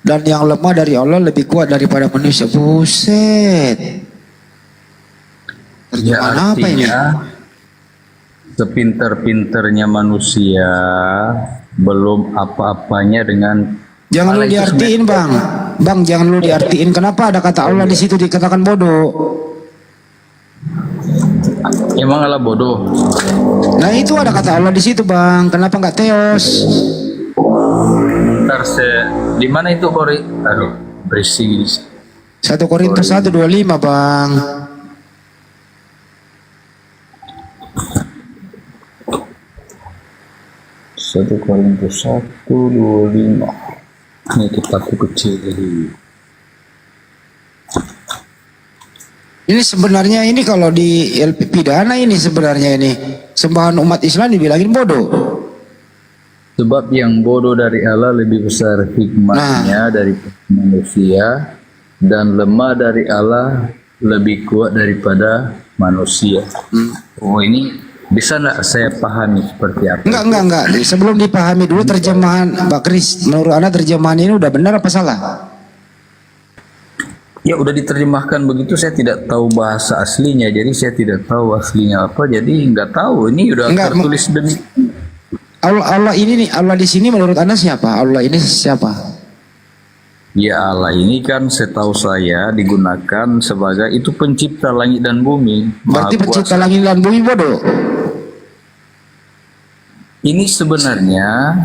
dan yang lemah dari Allah lebih kuat daripada manusia. Buset. Terjemahan Ya, apa ini? Sepinter-pinternya manusia belum apa-apanya dengan Jangan lu Allah itu diartiin, Bang. Bang, jangan lu diartiin. Kenapa ada kata Allah di situ dikatakan bodoh? emang Allah bodoh. Nah, itu ada kata Allah di situ, Bang. Kenapa nggak teos? Ntar di mana itu Kori? Aduh, berisik. 1 Korintus 1:25, Bang. Satu Korintus 1:25. Ini kitabku kecil. Ini sebenarnya ini kalau di LP pidana ini sebenarnya ini sembahan umat Islam dibilangin bodoh. Sebab yang bodoh dari Allah lebih besar hikmatnya dari manusia, dan lemah dari Allah lebih kuat daripada manusia. Oh, ini bisa nggak saya pahami seperti apa? Enggak. Sebelum dipahami dulu terjemahan Mbak Kris. Menurut Anda terjemahan ini udah benar apa salah? Ya udah diterjemahkan begitu, saya tidak tahu bahasa aslinya, jadi saya tidak tahu aslinya apa, jadi nggak tahu. Ini udah tertulis demikian. Allah ini nih, Allah di sini menurut Anda siapa? Allah ini siapa? Ya Allah ini kan setahu saya digunakan sebagai itu pencipta langit dan bumi. Berarti Maha pencipta Kuasa. langit dan bumi bodoh. Ini sebenarnya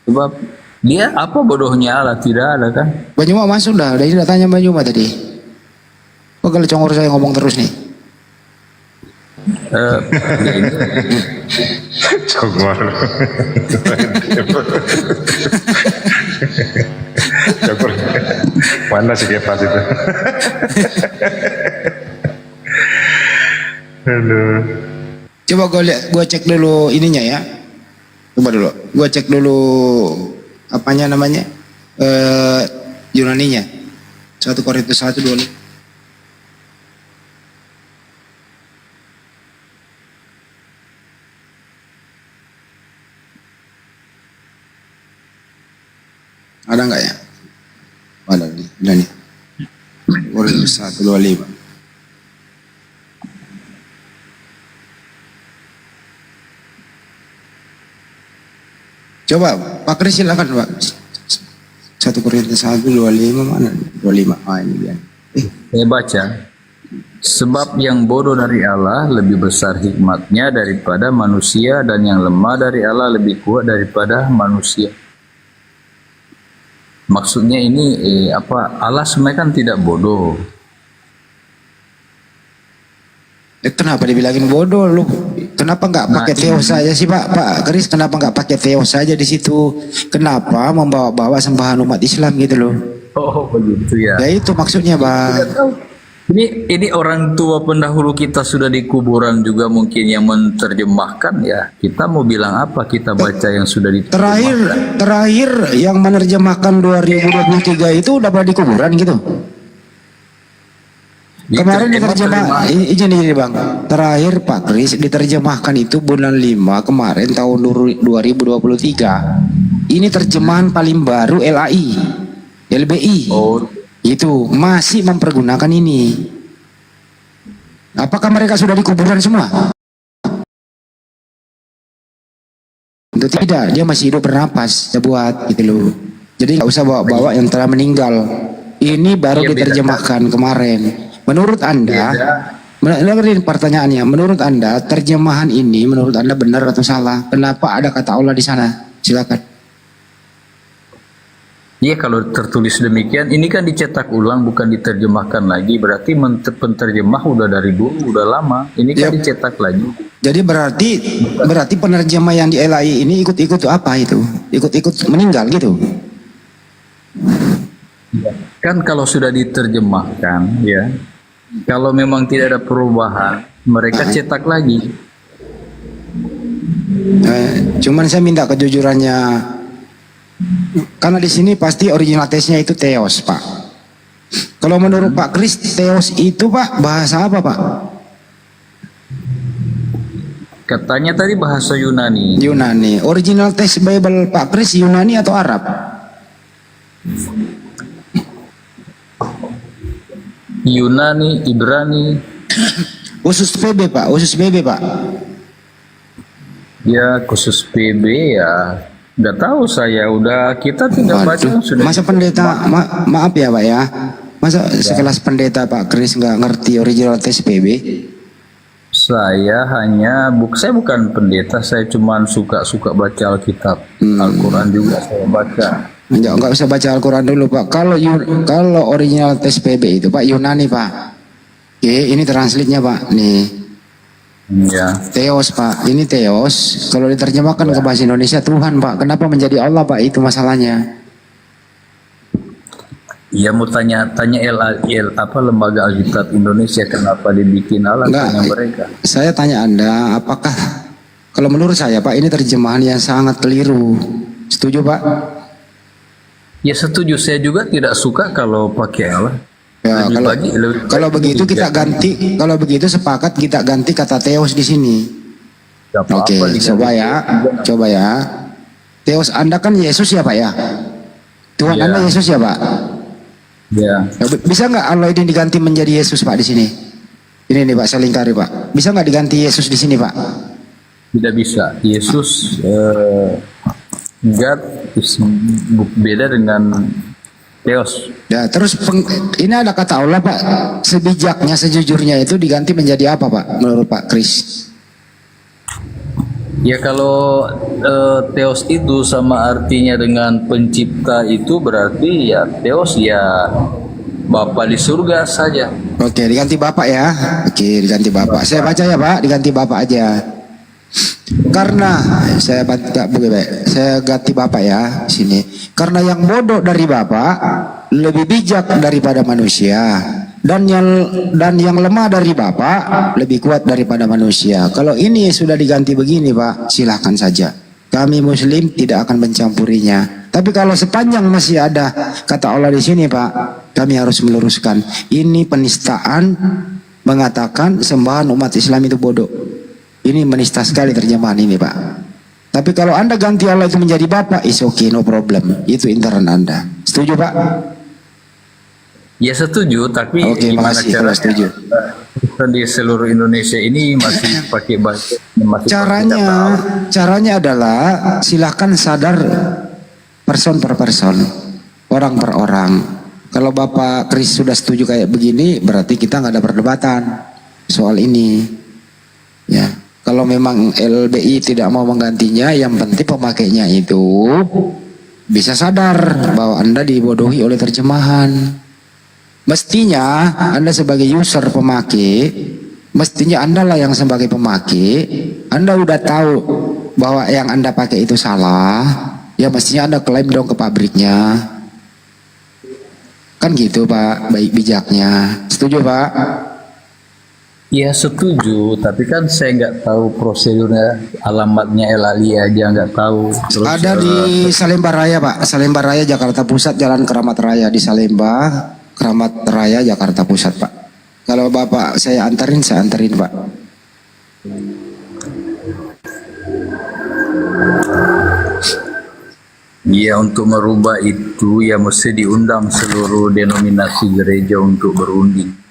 sebab dia apa bodohnya Allah, tidak ada kan? Banyuma masuk dah, udah tidak tanya Banyuma tadi. Oh, kalau congor saya ngomong terus nih. Ya ini. Congor. Congor. Mana sih kepas itu? Aduh. Coba gua cek dulu ininya ya. Coba dulu. Gua cek dulu apanya namanya? Yunaninya. 1 Korintus 1:25. Ada nggak ya? Ada nih. Korintus 1:25. Coba Pak Kris silakan Pak. 1 Korintus 1:25 mana? 25. Ah ini dia. Saya baca. Sebab yang bodoh dari Allah lebih besar hikmatnya daripada manusia, dan yang lemah dari Allah lebih kuat daripada manusia. Maksudnya ini apa? Allah sebenarnya kan tidak bodoh. Kenapa dibilangin bodoh lu? Kenapa nggak pakai teos saja sih Pak Kris? Kenapa nggak pakai teos saja di situ? Kenapa membawa-bawa sembahan umat Islam gitu loh? Oh begitu ya. Ya itu maksudnya Bang. Ini orang tua pendahulu kita sudah di kuburan juga mungkin yang menerjemahkan ya. Kita mau bilang apa? Kita baca yang sudah diterjemahkan. Terakhir yang menerjemahkan 2023 itu udah pada di kuburan gitu. Kemarin diterjemah ini Bang. Terakhir Pak Kris diterjemahkan itu bulan 5 kemarin tahun 2023. Ini terjemahan paling baru LBI. Oh. Itu masih mempergunakan ini. Apakah mereka sudah di kuburan semua? Tentu tidak, dia masih hidup bernapas, saya buat gitu loh. Jadi nggak usah bawa-bawa yang telah meninggal. Ini baru diterjemahkan kemarin. Menurut Anda, dengerin pertanyaannya. Menurut Anda terjemahan ini menurut Anda benar atau salah? Kenapa ada kata Allah di sana? Silakan. Iya, kalau tertulis demikian, ini kan dicetak ulang bukan diterjemahkan lagi. Berarti penterjemah udah dari dulu, udah lama. Ini kan dicetak lagi. Jadi berarti penerjemah yang di LAI ini ikut-ikut apa itu? Ikut-ikut meninggal gitu? Kan kalau sudah diterjemahkan, ya, kalau memang tidak ada perubahan, mereka cetak lagi. Cuman saya minta kejujurannya. Karena di sini pasti original tesnya itu teos, Pak. Kalau menurut Pak Kris, teos itu Pak bahasa apa, Pak? Katanya tadi bahasa Yunani. Yunani. Original teks Bible Pak Kris Yunani atau Arab? Yunani, Ibrani. Khusus PB Pak, khusus PB Pak. Ya khusus PB ya. Nggak tahu saya. Udah kita tidak baca Waduh, sudah. masa pendeta, maaf ya Pak ya. Masa sekelas pendeta Pak Kris nggak ngerti original teks PB? Saya bukan pendeta. Saya cuma suka baca Alkitab. Al-Quran juga saya baca. Nggak usah baca Al-Quran dulu Pak. Kalau original teks PB itu Pak Yunani Pak. Oke, ini translate-nya Pak. Nih. Ya. Theos Pak, ini Theos. Kalau diterjemahkan ke bahasa Indonesia Tuhan Pak. Kenapa menjadi Allah Pak? Itu masalahnya. Ya mau tanya apa lembaga Alkitab Indonesia kenapa dibikin Allah tanya mereka. Saya tanya Anda, apakah kalau menurut saya Pak ini terjemahan yang sangat keliru. Setuju Pak? Ya setuju, saya juga tidak suka kalau pakai Allah. Ya, kalau begitu kita ganti, kalau begitu sepakat kita ganti kata Theos di sini. Oke, coba ya. Theos Anda kan Yesus ya Pak ya? Tuhan Anda Yesus ya Pak? Ya. Bisa nggak Allah ini diganti menjadi Yesus Pak di sini? Ini nih Pak, saya lingkari Pak. Bisa nggak diganti Yesus di sini Pak? Tidak bisa. Yesus God beda dengan Theos. Ya, terus ini ada kata Allah Pak, sebijaknya sejujurnya itu diganti menjadi apa Pak menurut Pak Kris? Ya kalau Theos itu sama artinya dengan pencipta itu berarti ya Theos ya Bapa di surga saja. Oke, diganti Bapak ya. Oke, diganti Bapak. Saya baca ya Pak, diganti Bapak aja. Karena saya ganti Bapak ya sini. Karena yang bodoh dari Bapak lebih bijak daripada manusia, dan yang lemah dari Bapak lebih kuat daripada manusia. Kalau ini sudah diganti begini Pak, silahkan saja. Kami Muslim tidak akan mencampurinya. Tapi kalau sepanjang masih ada kata Allah di sini Pak, kami harus meluruskan. Ini penistaan mengatakan sembahan umat Islam itu bodoh. Ini menista sekali terjemahan ini Pak. Tapi kalau Anda ganti Allah itu menjadi Bapak, is okay, no problem. Itu intern Anda. Setuju Pak? Ya setuju, tapi oke, gimana makasih, caranya? Setuju. Di seluruh Indonesia ini masih pakai bahasa. Caranya adalah silakan sadar person per person, orang per orang. Kalau Bapak Kris sudah setuju kayak begini, berarti kita nggak ada perdebatan soal ini. Ya, kalau memang LBI tidak mau menggantinya, yang penting pemakainya itu bisa sadar bahwa Anda dibodohi oleh terjemahan. Mestinya Anda sebagai user pemakai, mestinya Anda lah yang sebagai pemakai, Anda udah tahu bahwa yang Anda pakai itu salah, ya mestinya Anda klaim dong ke pabriknya. Kan gitu Pak, baik bijaknya. Setuju Pak? Ya setuju, tapi kan saya nggak tahu prosedurnya, alamatnya LAI aja nggak tahu. Terus, ada di Salemba Raya Pak, Salemba Raya Jakarta Pusat, Jalan Keramat Raya di Salemba, Keramat Raya Jakarta Pusat Pak. Kalau Bapak saya anterin Pak. Ya untuk merubah itu ya mesti diundang seluruh denominasi gereja untuk berunding.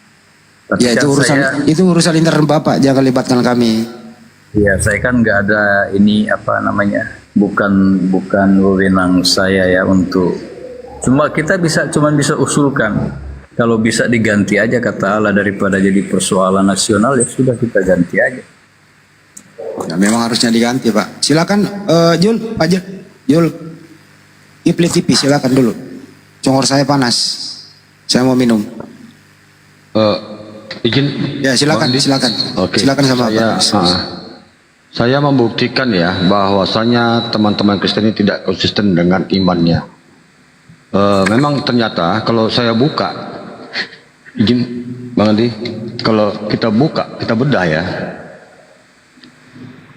Tapi Ya kan itu urusan intern Bapak, jangan libatkan kami. Ya saya kan nggak ada ini apa namanya, bukan wewenang saya ya untuk. Cuma kita cuma bisa usulkan. Kalau bisa diganti aja kata Allah daripada jadi persoalan nasional, ya sudah kita ganti aja. Nah, memang harusnya diganti Pak. Silakan Jul, Pak Jul. Ipli TV silakan dulu. Congor saya panas. Saya mau minum. Izin. Ya silakan. Oke. Silakan sama Pak. Saya membuktikan ya bahwasanya teman-teman Kristen ini tidak konsisten dengan imannya. Memang ternyata kalau saya buka, izin Bang Andi, kalau kita buka, kita bedah ya,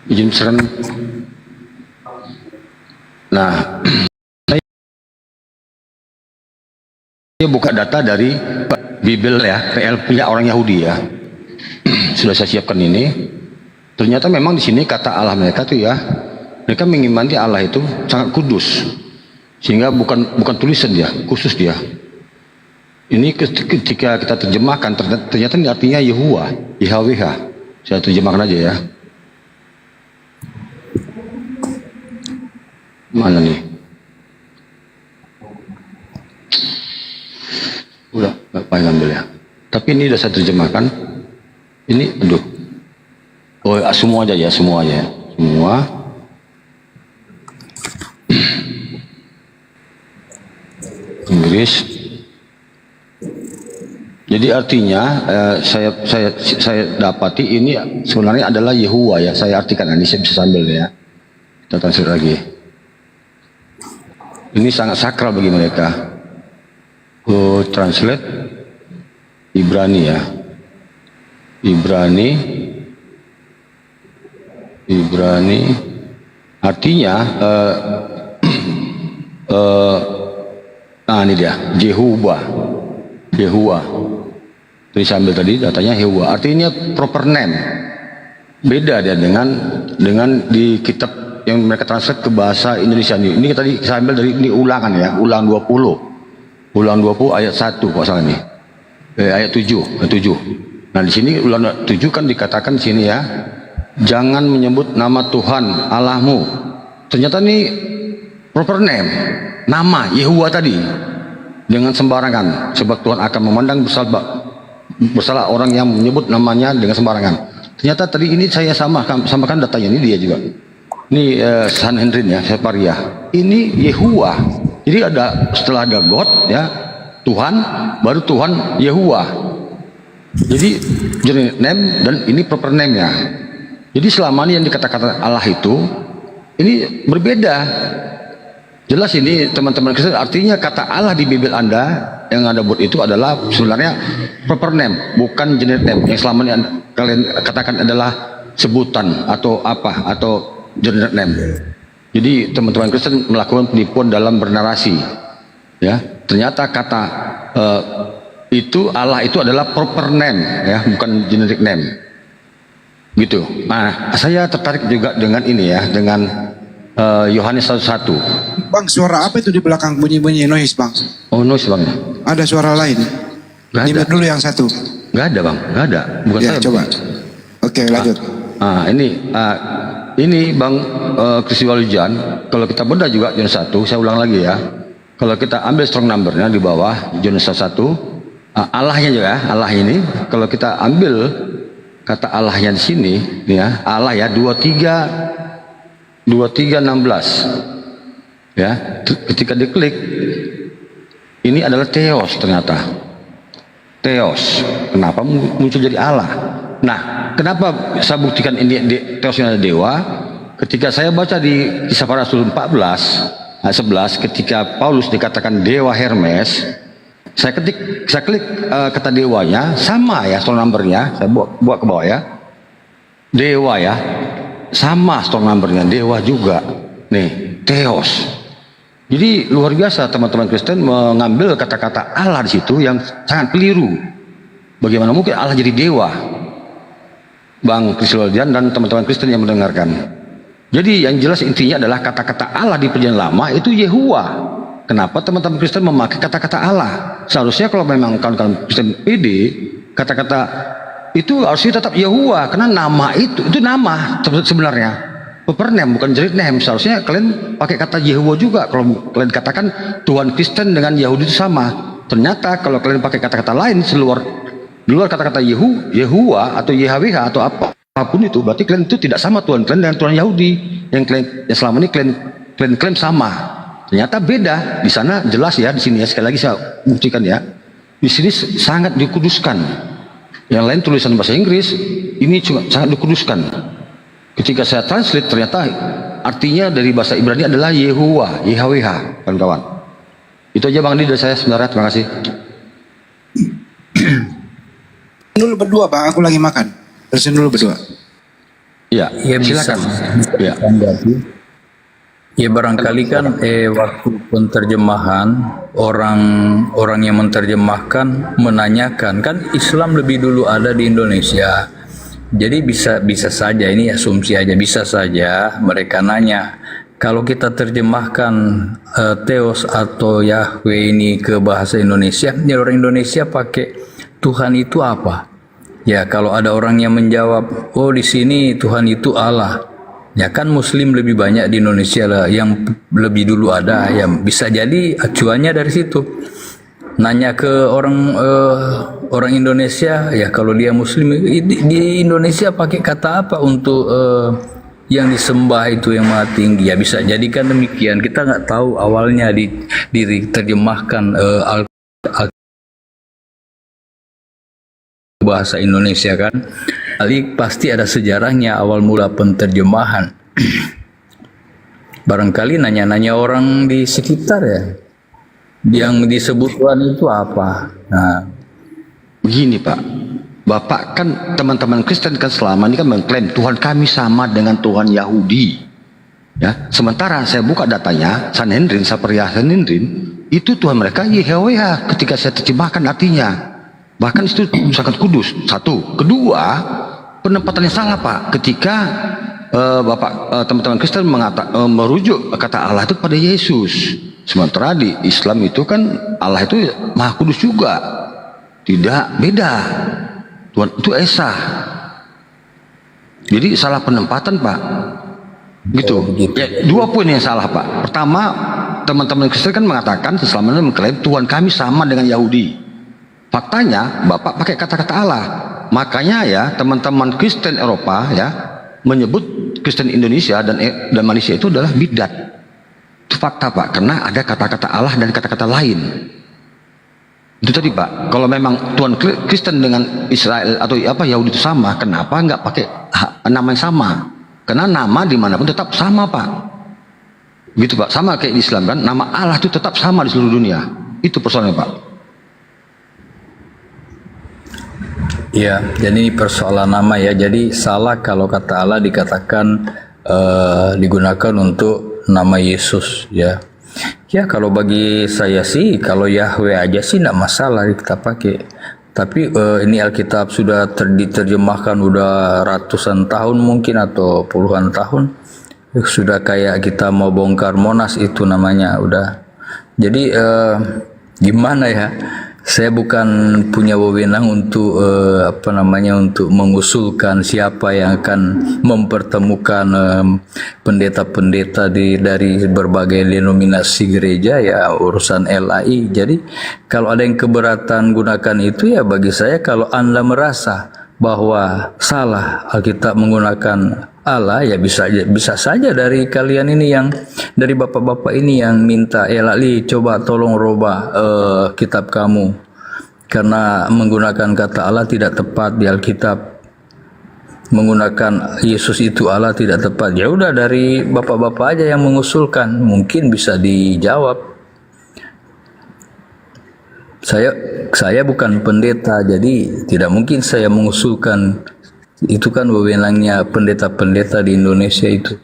izin seren. Nah, saya buka data dari Bible ya, PL punya orang Yahudi ya. Sudah saya siapkan ini. Ternyata memang di sini kata Allah mereka tuh ya, mereka mengimani Allah itu sangat kudus. Sehingga bukan tulisan dia, khusus dia. Ini ketika kita terjemahkan ternyata ini artinya Yehuwa, YHWH. Saya terjemahkan aja ya. Mana nih? Udah, nggak payah ambil ya. Tapi ini udah saya terjemahkan. Ini, aduh. Oh, semua aja ya, semua aja. Semua. Inggris. Jadi artinya saya dapati ini sebenarnya adalah Yehuwa ya. Saya artikan ini saya bisa sambil ya. Kita translate lagi. Ini sangat sakral bagi mereka. Translate Ibrani ya. Ibrani artinya nah ini dia Jehuwa. Jadi saya ambil tadi datanya Yehuwa. Artinya proper name. Beda dia dengan di kitab yang mereka translate ke bahasa Indonesia ini. Ini tadi saya ambil dari ini ulangan ya, ulang 20. Ulang 20 ayat 1 kok salah nih. Ayat 7. Nah, di sini ulang 7 kan dikatakan di sini ya, jangan menyebut nama Tuhan Allahmu. Ternyata ini proper name, nama Yehuwa tadi. Dengan sembarangan, sebab Tuhan akan memandang bersalah orang yang menyebut namanya dengan sembarangan. Ternyata tadi ini saya samakan datanya, ini dia juga. Ini Sanhedrin ya, Separia. Ini Yehuwa. Jadi setelah ada God ya, Tuhan, baru Tuhan Yehuwa. Jadi general name dan ini proper name ya. Jadi selama ini yang dikatakan Allah itu ini berbeda. Jelas ini teman-teman Kristen, artinya kata Allah di Bible Anda yang Anda buat itu adalah sebenarnya proper name, bukan generic name yang selama ini kalian katakan adalah sebutan atau apa atau generic name. Jadi teman-teman Kristen melakukan penipuan dalam bernarasi. Ya, ternyata kata itu Allah itu adalah proper name ya, bukan generic name. Gitu. Nah, saya tertarik juga dengan ini ya, dengan Yohanes 1:1. Bang, suara apa itu di belakang bunyi-bunyi noise, Bang? Oh, noise Bang. Ada suara lain. Nggak ada. Nimit dulu yang satu. Nggak ada Bang, nggak ada. Bukan Ya, saya. coba. Oke, lanjut. Ini Bang Kristi Walujan, kalau kita bedah juga Yohanes 1, saya ulang lagi ya. Kalau kita ambil strong numbernya di bawah Yohanes 1, Allahnya juga, Allah ini, kalau kita ambil kata Allahnya di sini, ya, Allah ya 23:16 ya, ketika diklik ini adalah Theos, ternyata Theos. Kenapa muncul jadi Allah? Nah, kenapa saya buktikan ini Theos ini adalah dewa? Ketika saya baca di Kisah Para Rasul 14 ayat 11, ketika Paulus dikatakan dewa Hermes, saya klik kata dewanya sama ya, strong numbernya saya buat ke bawah ya, dewa ya, sama strong numbernya, dewa juga nih, Theos. Jadi luar biasa teman-teman Kristen mengambil kata-kata Allah di situ yang sangat keliru. Bagaimana mungkin Allah jadi dewa? Bang Kriswaldian dan teman-teman Kristen yang mendengarkan. Jadi yang jelas intinya adalah kata-kata Allah di Perjanjian Lama itu Yehuwa. Kenapa teman-teman Kristen memakai kata-kata Allah? Seharusnya kalau memang kawan-kawan Kristen pede, kata-kata itu harusnya tetap Yehuwa, karena nama itu nama sebenarnya. Proper name, bukan generic name. Seharusnya kalian pakai kata Yehuwa juga. Kalau kalian katakan Tuhan Kristen dengan Yahudi itu sama. Ternyata kalau kalian pakai kata-kata lain di luar kata-kata Yehuwa atau YHWH atau apapun itu, berarti kalian itu tidak sama Tuhan kalian dengan Tuhan Yahudi yang selama ini kalian klaim sama. Ternyata beda. Di sana jelas ya, di sini ya, sekali lagi saya buktikan ya. Di sini sangat dikuduskan. Yang lain tulisan bahasa Inggris, ini juga sangat dikuduskan. Ketika saya translate, ternyata artinya dari bahasa Ibrani adalah Yehuwa, YHWH, kawan-kawan. Itu aja Bang Andi dari saya sebenarnya, terima kasih. Dulu berdua, Bang, aku lagi makan. Terusin dulu berdua. Ya, Silakan. Ya. Ya barangkali kan waktu penterjemahan orang yang menerjemahkan menanyakan, kan Islam lebih dulu ada di Indonesia. Jadi bisa saja, ini asumsi aja, bisa saja mereka nanya, kalau kita terjemahkan Theos atau Yahweh ini ke bahasa Indonesia, ya orang Indonesia pakai Tuhan itu apa? Ya kalau ada orang yang menjawab, oh di sini Tuhan itu Allah. Ya kan Muslim lebih banyak di Indonesia lah, yang lebih dulu ada, ya bisa jadi acuannya dari situ. Nanya ke orang Indonesia, ya kalau dia Muslim di Indonesia pakai kata apa untuk yang disembah itu yang maha tinggi? Ya bisa jadikan demikian. Kita nggak tahu awalnya diterjemahkan bahasa Indonesia kan. Kali pasti ada sejarahnya awal mula penterjemahan. Barangkali nanya-nanya orang di sekitar ya, yang disebut Tuhan itu apa. Nah, Begini Pak, Bapak kan teman-teman Kristen kan selama ini kan mengklaim Tuhan kami sama dengan Tuhan Yahudi. Ya, sementara saya buka datanya Sanhedrin, Sapriya Sanhedrin, itu Tuhan mereka YHWH ketika saya terjemahkan artinya. Bahkan itu sangat kudus. Satu, kedua, penempatannya salah Pak. Ketika teman-teman Kristen merujuk kata Allah itu pada Yesus. Sementara di Islam itu kan Allah itu Maha Kudus juga. Tidak beda. Tuhan itu Esa. Jadi salah penempatan Pak. Gitu. Ya, dua poin yang salah Pak. Pertama, teman-teman Kristen kan mengatakan selama ini mengklaim Tuhan kami sama dengan Yahudi. Faktanya Bapak pakai kata-kata Allah. Makanya ya teman-teman Kristen Eropa ya menyebut Kristen Indonesia dan Malaysia itu adalah bidat. Itu fakta Pak, karena ada kata-kata Allah dan kata-kata lain. Itu tadi Pak. Kalau memang Tuhan Kristen dengan Israel atau apa Yahudi itu sama, kenapa nggak pakai nama yang sama? Karena nama dimanapun tetap sama Pak. Gitu Pak. Sama kayak di Islam kan, nama Allah itu tetap sama di seluruh dunia. Itu persoalannya Pak. ya, jadi ini persoalan nama ya. Jadi salah kalau kata Allah dikatakan digunakan untuk nama Yesus ya. Ya kalau bagi saya sih kalau Yahweh aja sih tidak masalah kita pakai. Tapi ini Alkitab sudah diterjemahkan udah ratusan tahun mungkin atau puluhan tahun. Sudah kayak kita mau bongkar Monas itu namanya udah. Jadi gimana ya? Saya bukan punya wewenang untuk untuk mengusulkan siapa yang akan mempertemukan pendeta-pendeta dari berbagai denominasi gereja, ya urusan LAI. Jadi kalau ada yang keberatan gunakan itu, ya bagi saya kalau Anda merasa bahwa salah Alkitab menggunakan Allah, ya bisa saja dari kalian ini yang dari bapak-bapak ini yang minta LAI coba tolong robah kitab kamu karena menggunakan kata Allah tidak tepat di Alkitab, menggunakan Yesus itu Allah tidak tepat. Ya udah dari bapak-bapak aja yang mengusulkan, mungkin bisa dijawab. Saya bukan pendeta, jadi tidak mungkin saya mengusulkan. Itu kan wewenangnya pendeta-pendeta di Indonesia itu.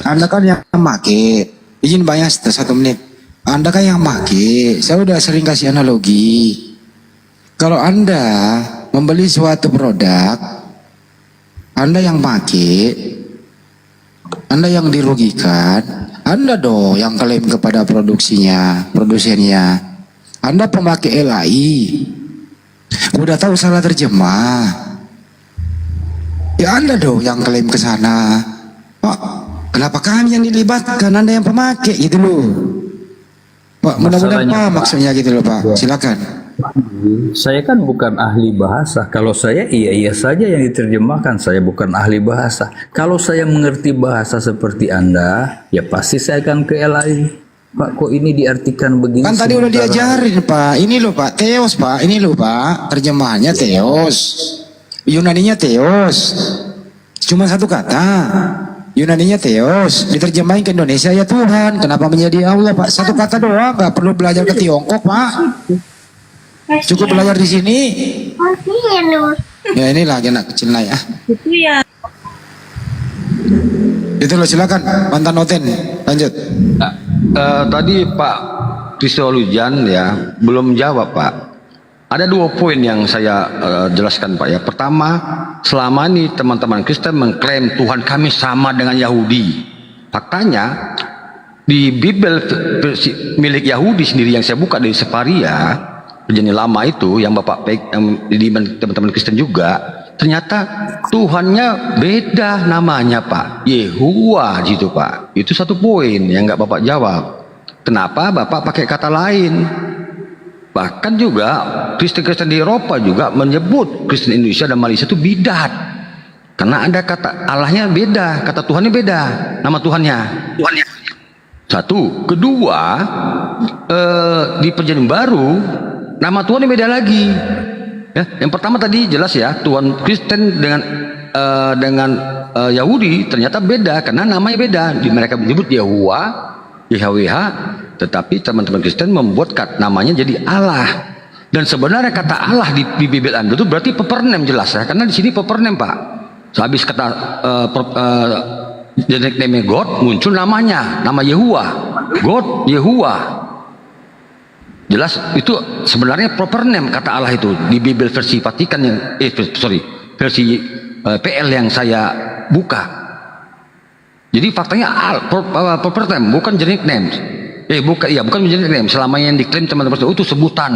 Anda kan yang make, izin banyak 1 menit. Anda kan yang make, saya udah sering kasih analogi. Kalau Anda membeli suatu produk, Anda yang make, Anda yang dirugikan, Anda dong yang klaim kepada produsennya. Anda pemakai LAI. Udah tahu salah terjemah, ya Anda dong yang klaim ke sana. Pak, kenapa kami yang dilibatkan? Anda yang pemakai gitu loh Pak. Mudah-mudahan Pak maksudnya gitu loh Pak. Silakan. Saya kan bukan ahli bahasa. Kalau saya iya saja yang diterjemahkan. Saya bukan ahli bahasa. Kalau saya mengerti bahasa seperti Anda, ya pasti saya akan ke LAI. Pak, kok ini diartikan begini? Kan tadi udah diajarin Pak. Ini loh Pak, Theos Pak. Ini loh Pak, terjemahannya Theos. Yunaninya Theos. Cuma satu kata. Yunaninya Theos. Diterjemahin ke Indonesia ya Tuhan. Kenapa menjadi Allah Pak? Satu kata doang. Gak perlu belajar ke Tiongkok Pak. Cukup belajar di sini. Ya inilah anak kecil lah ya. Itu ya. Itu loh silakan mantan Oten. Lanjut. Tadi Pak Kristolujan ya belum jawab Pak. ada 2 poin yang saya jelaskan Pak ya. Pertama, selama ini teman-teman Kristen mengklaim Tuhan kami sama dengan Yahudi. Faktanya di Bible milik Yahudi sendiri yang saya buka dari Sefaria, perjanjian lama itu yang Bapak yang di teman-teman Kristen juga, ternyata Tuhannya beda namanya Pak, Yehuwa gitu Pak. Itu satu poin yang nggak Bapak jawab. Kenapa Bapak pakai kata lain? Bahkan juga Kristen-Kristen di Eropa juga menyebut Kristen Indonesia dan Malaysia itu bidat. Karena ada kata Allahnya beda, kata Tuhannya beda, nama Tuhannya. Satu. Kedua, di perjanjian baru, nama Tuhannya beda lagi. Ya, yang pertama tadi jelas ya, Tuhan Kristen dengan Yahudi ternyata beda, karena namanya beda. Mereka menyebut Yahuwa, YHWH, tetapi teman-teman Kristen membuat namanya jadi Allah. Dan sebenarnya kata Allah di Bible Anda itu berarti proper name jelas ya, karena di sini proper name Pak. Habis kata generic name God muncul namanya, nama Yehuwa, God Yehuwa. Jelas itu sebenarnya proper name kata Allah itu di Bible versi Vatikan yang versi PL yang saya buka. Jadi faktanya proper name bukan generic name. Bukan generic name. Selama yang diklaim teman-teman itu sebutan.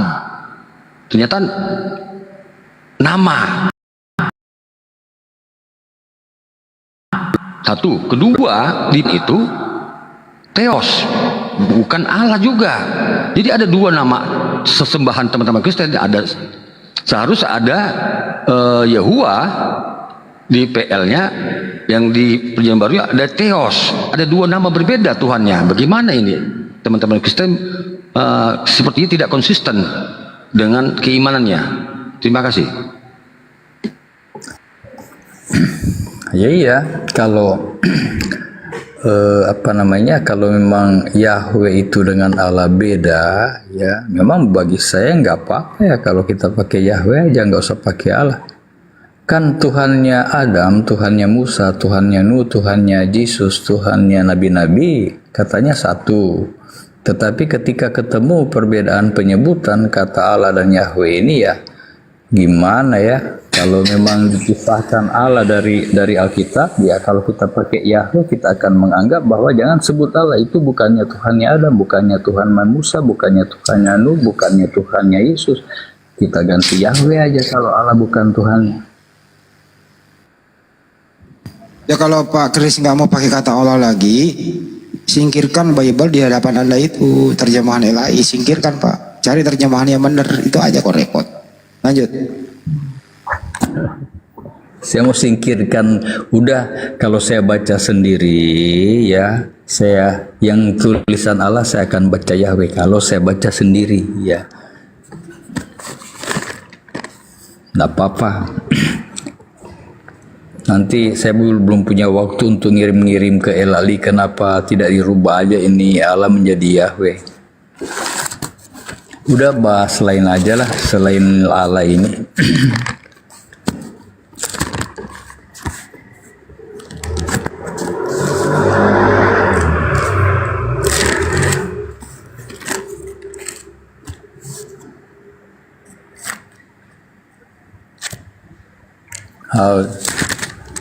Ternyata nama. Satu, kedua di itu Theos, bukan Allah juga. Jadi ada 2 nama sesembahan teman-teman Kristen. Seharusnya ada Yehuwa di PL-nya, yang di perjanjian baru ada Theos. Ada 2 nama berbeda Tuhannya. Bagaimana ini teman-teman Kristen sepertinya tidak konsisten dengan keimanannya. Terima kasih. Iya, kalau kalau memang Yahweh itu dengan Allah beda, ya memang bagi saya nggak apa-apa ya kalau kita pakai Yahweh aja, nggak usah pakai Allah. Kan Tuhannya Adam, Tuhannya Musa, Tuhannya Nuh, Tuhannya Yesus, Tuhannya nabi-nabi, katanya satu. Tetapi ketika ketemu perbedaan penyebutan kata Allah dan Yahweh ini ya, gimana ya? Kalau memang dipisahkan Allah dari Alkitab, ya kalau kita pakai Yahweh kita akan menganggap bahwa jangan sebut Allah itu bukannya Tuhannya Adam, bukannya Tuhan Musa, bukannya Tuhannya Nuh, bukannya Tuhannya Yesus. Kita ganti Yahweh aja kalau Allah bukan Tuhannya. Ya kalau Pak Kris nggak mau pakai kata Allah lagi, singkirkan Bible di hadapan Anda itu, terjemahan LAI, singkirkan Pak. Cari terjemahan yang benar, itu aja kok repot. Lanjut. Saya mau singkirkan, udah kalau saya baca sendiri ya, saya yang tulisan Allah saya akan baca Yahweh. Kalau saya baca sendiri ya, nggak apa-apa. Nanti saya belum punya waktu untuk ngirim-ngirim ke Elali, kenapa tidak dirubah aja ini Allah menjadi Yahweh. Udah bahas lain aja lah selain Allah ini.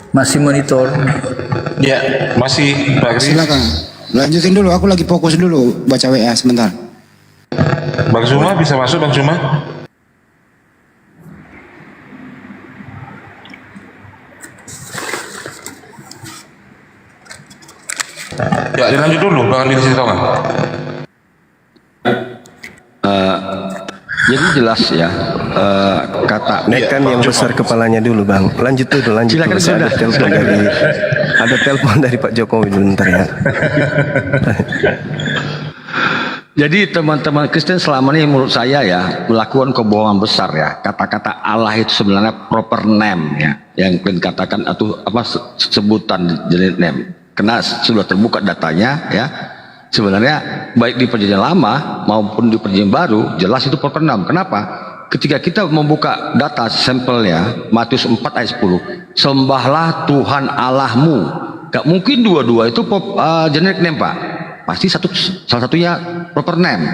Masih monitor? Ya, masih Pak Kris. Silakan. Lanjutin dulu, aku lagi fokus dulu baca WA sebentar. Bang Suma bisa masuk Bang Suma? Ya, dilanjut dulu Bang Andi Sitonga. Jadi jelas ya, kata Naikkan yang besar kepalanya dulu Bang. Lanjut dulu, lanjut Silakan, dulu. Saya ada telepon dari Pak Jokowi dulu ntar ya. Jadi teman-teman Kristen selama ini menurut saya ya melakukan kebohongan besar ya. Kata-kata Allah itu sebenarnya proper name ya, yang kalian katakan atau apa sebutan generic name. Karena sudah terbuka datanya ya. Sebenarnya baik di perjanjian lama maupun di perjanjian baru jelas itu proper name. Kenapa? Ketika kita membuka data sampelnya Matius 4 ayat 10, sembahlah Tuhan Allahmu. Gak mungkin dua-dua itu generic name Pak. Pasti salah satunya proper name.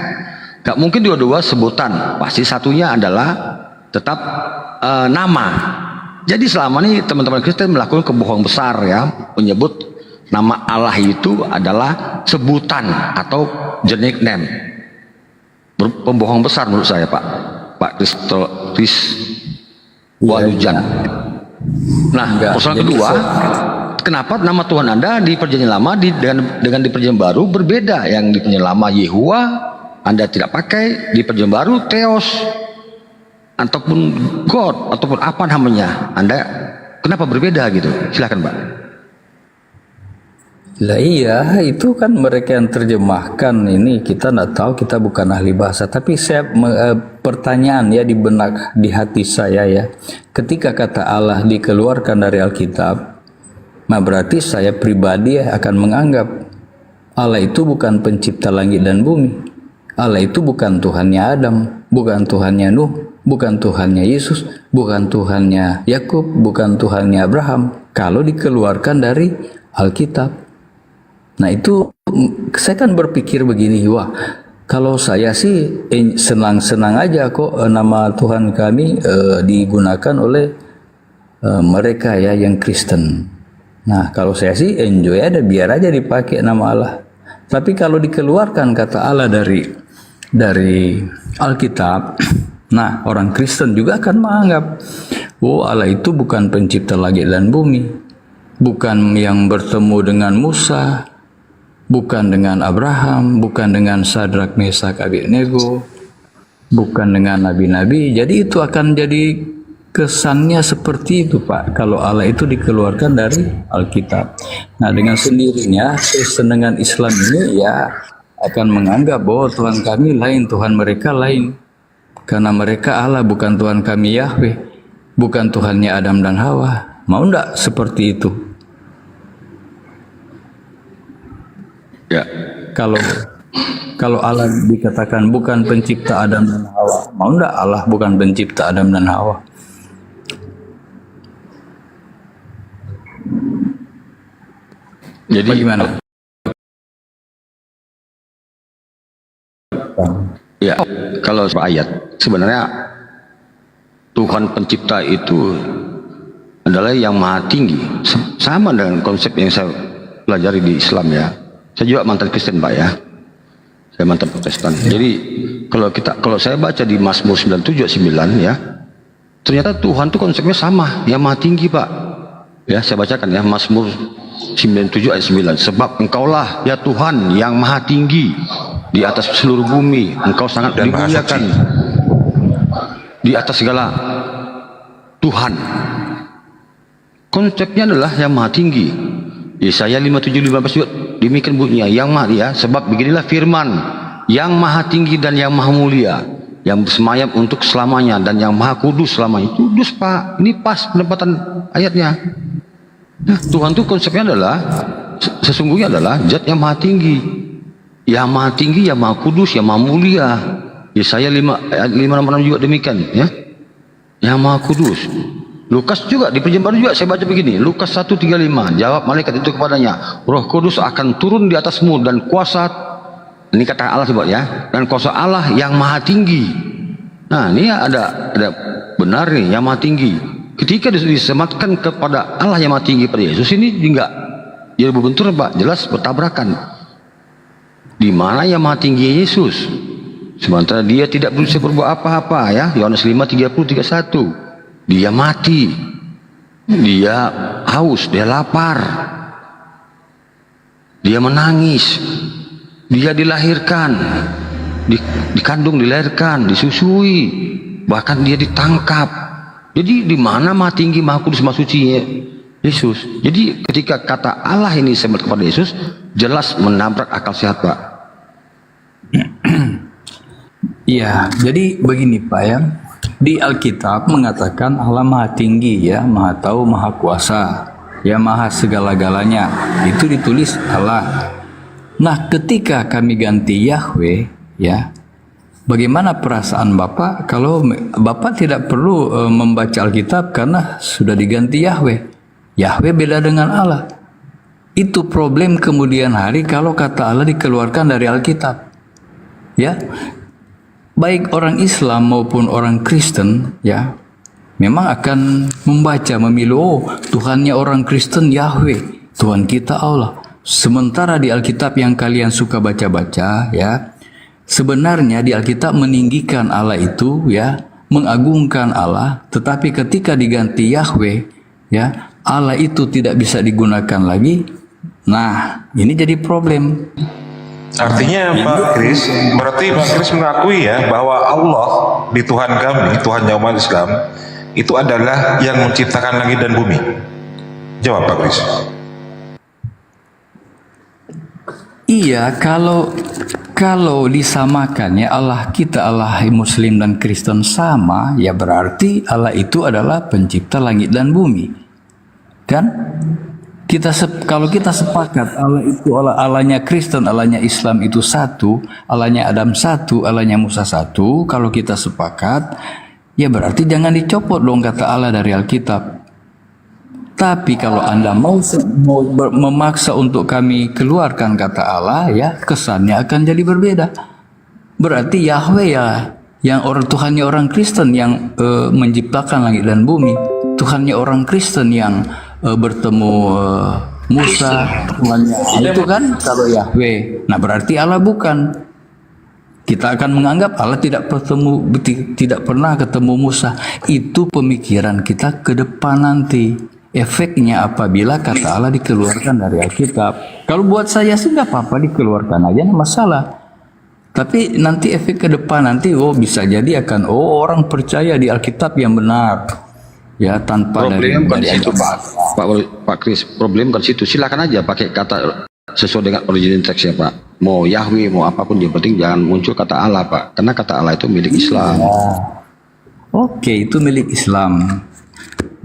Gak mungkin dua-dua sebutan, pasti satunya adalah tetap nama. Jadi selama ini teman-teman Kristen melakukan kebohongan besar ya, menyebut nama Allah itu adalah sebutan atau generic name. Pembohong besar menurut saya Pak Chris Walujan. Nah, persoalan kedua, kenapa nama Tuhan Anda di Perjanjian Lama dengan di Perjanjian Baru berbeda? Yang di Perjanjian Lama Yehuwa, Anda tidak pakai, di Perjanjian Baru Theos ataupun God ataupun apa namanya, Anda kenapa berbeda gitu? Silakan Pak. Lah iya, itu kan mereka yang terjemahkan, ini kita tidak tahu, kita bukan ahli bahasa. Tapi saya pertanyaan ya di benak, di hati saya ya, ketika kata Allah dikeluarkan dari Alkitab, nah berarti saya pribadi akan menganggap Allah itu bukan pencipta langit dan bumi. Allah itu bukan Tuhannya Adam, bukan Tuhannya Nuh, bukan Tuhannya Yesus, bukan Tuhannya Yakub, bukan Tuhannya Abraham. Kalau dikeluarkan dari Alkitab. Nah itu saya kan berpikir begini, wah kalau saya sih senang-senang aja kok nama Tuhan kami digunakan oleh mereka ya yang Kristen. Nah kalau saya sih enjoy ada, biar aja dipakai nama Allah. Tapi kalau dikeluarkan kata Allah dari Alkitab, nah orang Kristen juga akan menganggap, oh Allah itu bukan pencipta langit dan bumi, bukan yang bertemu dengan Musa, bukan dengan Abraham, bukan dengan Sadrak, Mesak, Abednego, bukan dengan nabi-nabi. Jadi itu akan jadi kesannya seperti itu Pak, kalau Allah itu dikeluarkan dari Alkitab. Nah dengan sendirinya Kristen dengan Islam ini ya akan menganggap bahwa Tuhan kami lain, Tuhan mereka lain. Karena mereka Allah, bukan Tuhan kami Yahweh, bukan Tuhannya Adam dan Hawa. Mau enggak seperti itu? Ya. Kalau Allah dikatakan bukan pencipta Adam dan Hawa, mau enggak Allah bukan pencipta Adam dan Hawa? Jadi bagaimana? Ya, kalau ayat sebenarnya Tuhan pencipta itu adalah yang maha tinggi, sama dengan konsep yang saya pelajari di Islam ya. Saya juga mantan Kristen Pak ya, saya mantan Protestan. Jadi kalau saya baca di Mazmur 97:9 ya, ternyata Tuhan itu konsepnya sama, yang maha tinggi Pak. Ya saya bacakan ya, Mazmur 97:9. Sebab Engkaulah ya Tuhan yang maha tinggi di atas seluruh bumi, Engkau sangat dimuliakan di atas segala Tuhan. Konsepnya adalah yang maha tinggi. Yesaya 57:15 juga demikian bunyinya, yang maha ya, sebab beginilah firman yang maha tinggi dan yang maha mulia, yang bersemayam untuk selamanya dan yang maha kudus selamanya. Kudus Pak, ini pas penempatan ayatnya. Nah, Tuhan itu konsepnya adalah sesungguhnya adalah zat yang maha tinggi, yang maha tinggi, yang maha kudus, yang maha mulia. Yesaya 5:6 juga demikian ya, yang maha kudus. Lukas juga di Perjanjian Baru juga saya baca begini, Lukas 1:35, jawab malaikat itu kepadanya, Roh Kudus akan turun di atasmu dan kuasa, ini kata Allah sebut ya, dan kuasa Allah yang maha tinggi. Nah ini ada benar nih yang maha tinggi. Ketika disematkan kepada Allah yang maha tinggi pada Yesus, ini enggak jadi berbentur Pak, jelas bertabrakan. Di mana yang maha tinggi Yesus, sementara dia tidak bisa berbuat apa-apa ya, Yohanes 5:30-31. Dia mati, dia haus, dia lapar, dia menangis, dia dilahirkan, dikandung, dilahirkan, disusui, bahkan dia ditangkap. Jadi di mana maha tinggi, maha kudus, maha suci Yesus. Jadi ketika kata Allah ini disebut kepada Yesus, jelas menabrak akal sehat Pak. Iya, jadi begini Pak ya. Di Alkitab mengatakan Allah maha tinggi ya, maha tahu, maha kuasa, ya maha segala-galanya. Itu ditulis Allah. Nah ketika kami ganti Yahweh ya, bagaimana perasaan Bapak kalau Bapak tidak perlu membaca Alkitab karena sudah diganti Yahweh. Yahweh beda dengan Allah. Itu problem kemudian hari kalau kata Allah dikeluarkan dari Alkitab. Ya. baik orang Islam maupun orang Kristen ya memang akan membaca memilih, oh Tuhannya orang Kristen Yahweh, Tuhan kita Allah. Sementara di Alkitab yang kalian suka baca-baca ya, sebenarnya di Alkitab meninggikan Allah itu ya, mengagungkan Allah, tetapi ketika diganti Yahweh ya, Allah itu tidak bisa digunakan lagi. Nah, ini jadi problem. Artinya Pak Kris, berarti Pak Kris mengakui ya bahwa Allah di Tuhan kami, Tuhan umat Islam, itu adalah yang menciptakan langit dan bumi. Jawab Pak Kris. Iya, kalau disamakan ya Allah kita, Allah Muslim dan Kristen sama, ya berarti Allah itu adalah pencipta langit dan bumi. Kan? Kalau kita sepakat Allah itu Allahnya Kristen, Allahnya Islam itu satu, Allahnya Adam satu, Allahnya Musa satu. Kalau kita sepakat, ya berarti jangan dicopot dong kata Allah dari Alkitab. Tapi kalau Anda mau memaksa untuk kami keluarkan kata Allah, ya kesannya akan jadi berbeda. Berarti Yahweh ya, yang Tuhannya orang Kristen yang menciptakan langit dan bumi, Tuhannya orang Kristen yang bertemu Musa, Tuhannya itu kan kalau Yahweh. Nah berarti Allah bukan. Kita akan menganggap Allah tidak pernah ketemu Musa. Itu pemikiran kita ke depan nanti. Efeknya apabila kata Allah dikeluarkan dari Alkitab. Kalau buat saya sih nggak apa-apa dikeluarkan aja, nggak masalah. Tapi nanti efek ke depan nanti, bisa jadi akan orang percaya di Alkitab yang benar. Ya tanpa Problem kan dari situ Pak Kris, problem kan situ. Silakan aja pakai kata sesuai dengan original teksnya Pak. Mau Yahweh mau apapun yang penting jangan muncul kata Allah Pak. Karena kata Allah itu milik Islam. Oke, itu milik Islam.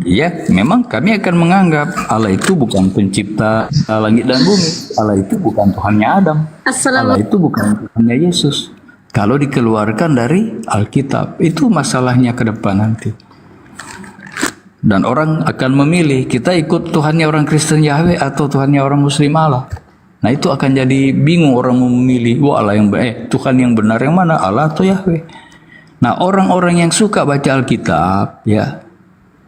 Ya, memang kami akan menganggap Allah itu bukan pencipta langit dan bumi. Allah itu bukan Tuhannya Adam. Allah itu bukan Tuhannya Yesus. Kalau dikeluarkan dari Alkitab, itu masalahnya ke depan nanti. Dan orang akan memilih, kita ikut Tuhannya orang Kristen Yahweh atau Tuhannya orang Muslim Allah. Nah itu akan jadi bingung orang memilih, Allah yang Tuhan yang benar yang mana, Allah atau Yahweh. Nah orang-orang yang suka baca Alkitab ya,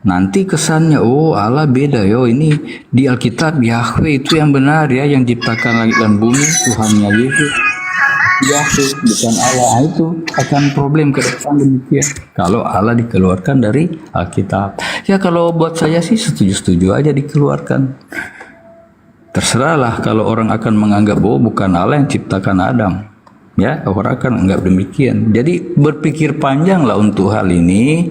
nanti kesannya Allah beda ini di Alkitab Yahweh itu yang benar ya, yang ciptakan langit dan bumi, Tuhannya Yesus Yahweh bukan Allah. Nah, itu akan problem ke depan demikian kalau Allah dikeluarkan dari Alkitab. Ya kalau buat saya sih setuju-setuju aja dikeluarkan. Terserahlah kalau orang akan menganggap bukan Allah yang ciptakan Adam. Ya, orang akan anggap demikian. Jadi berpikir panjanglah untuk hal ini,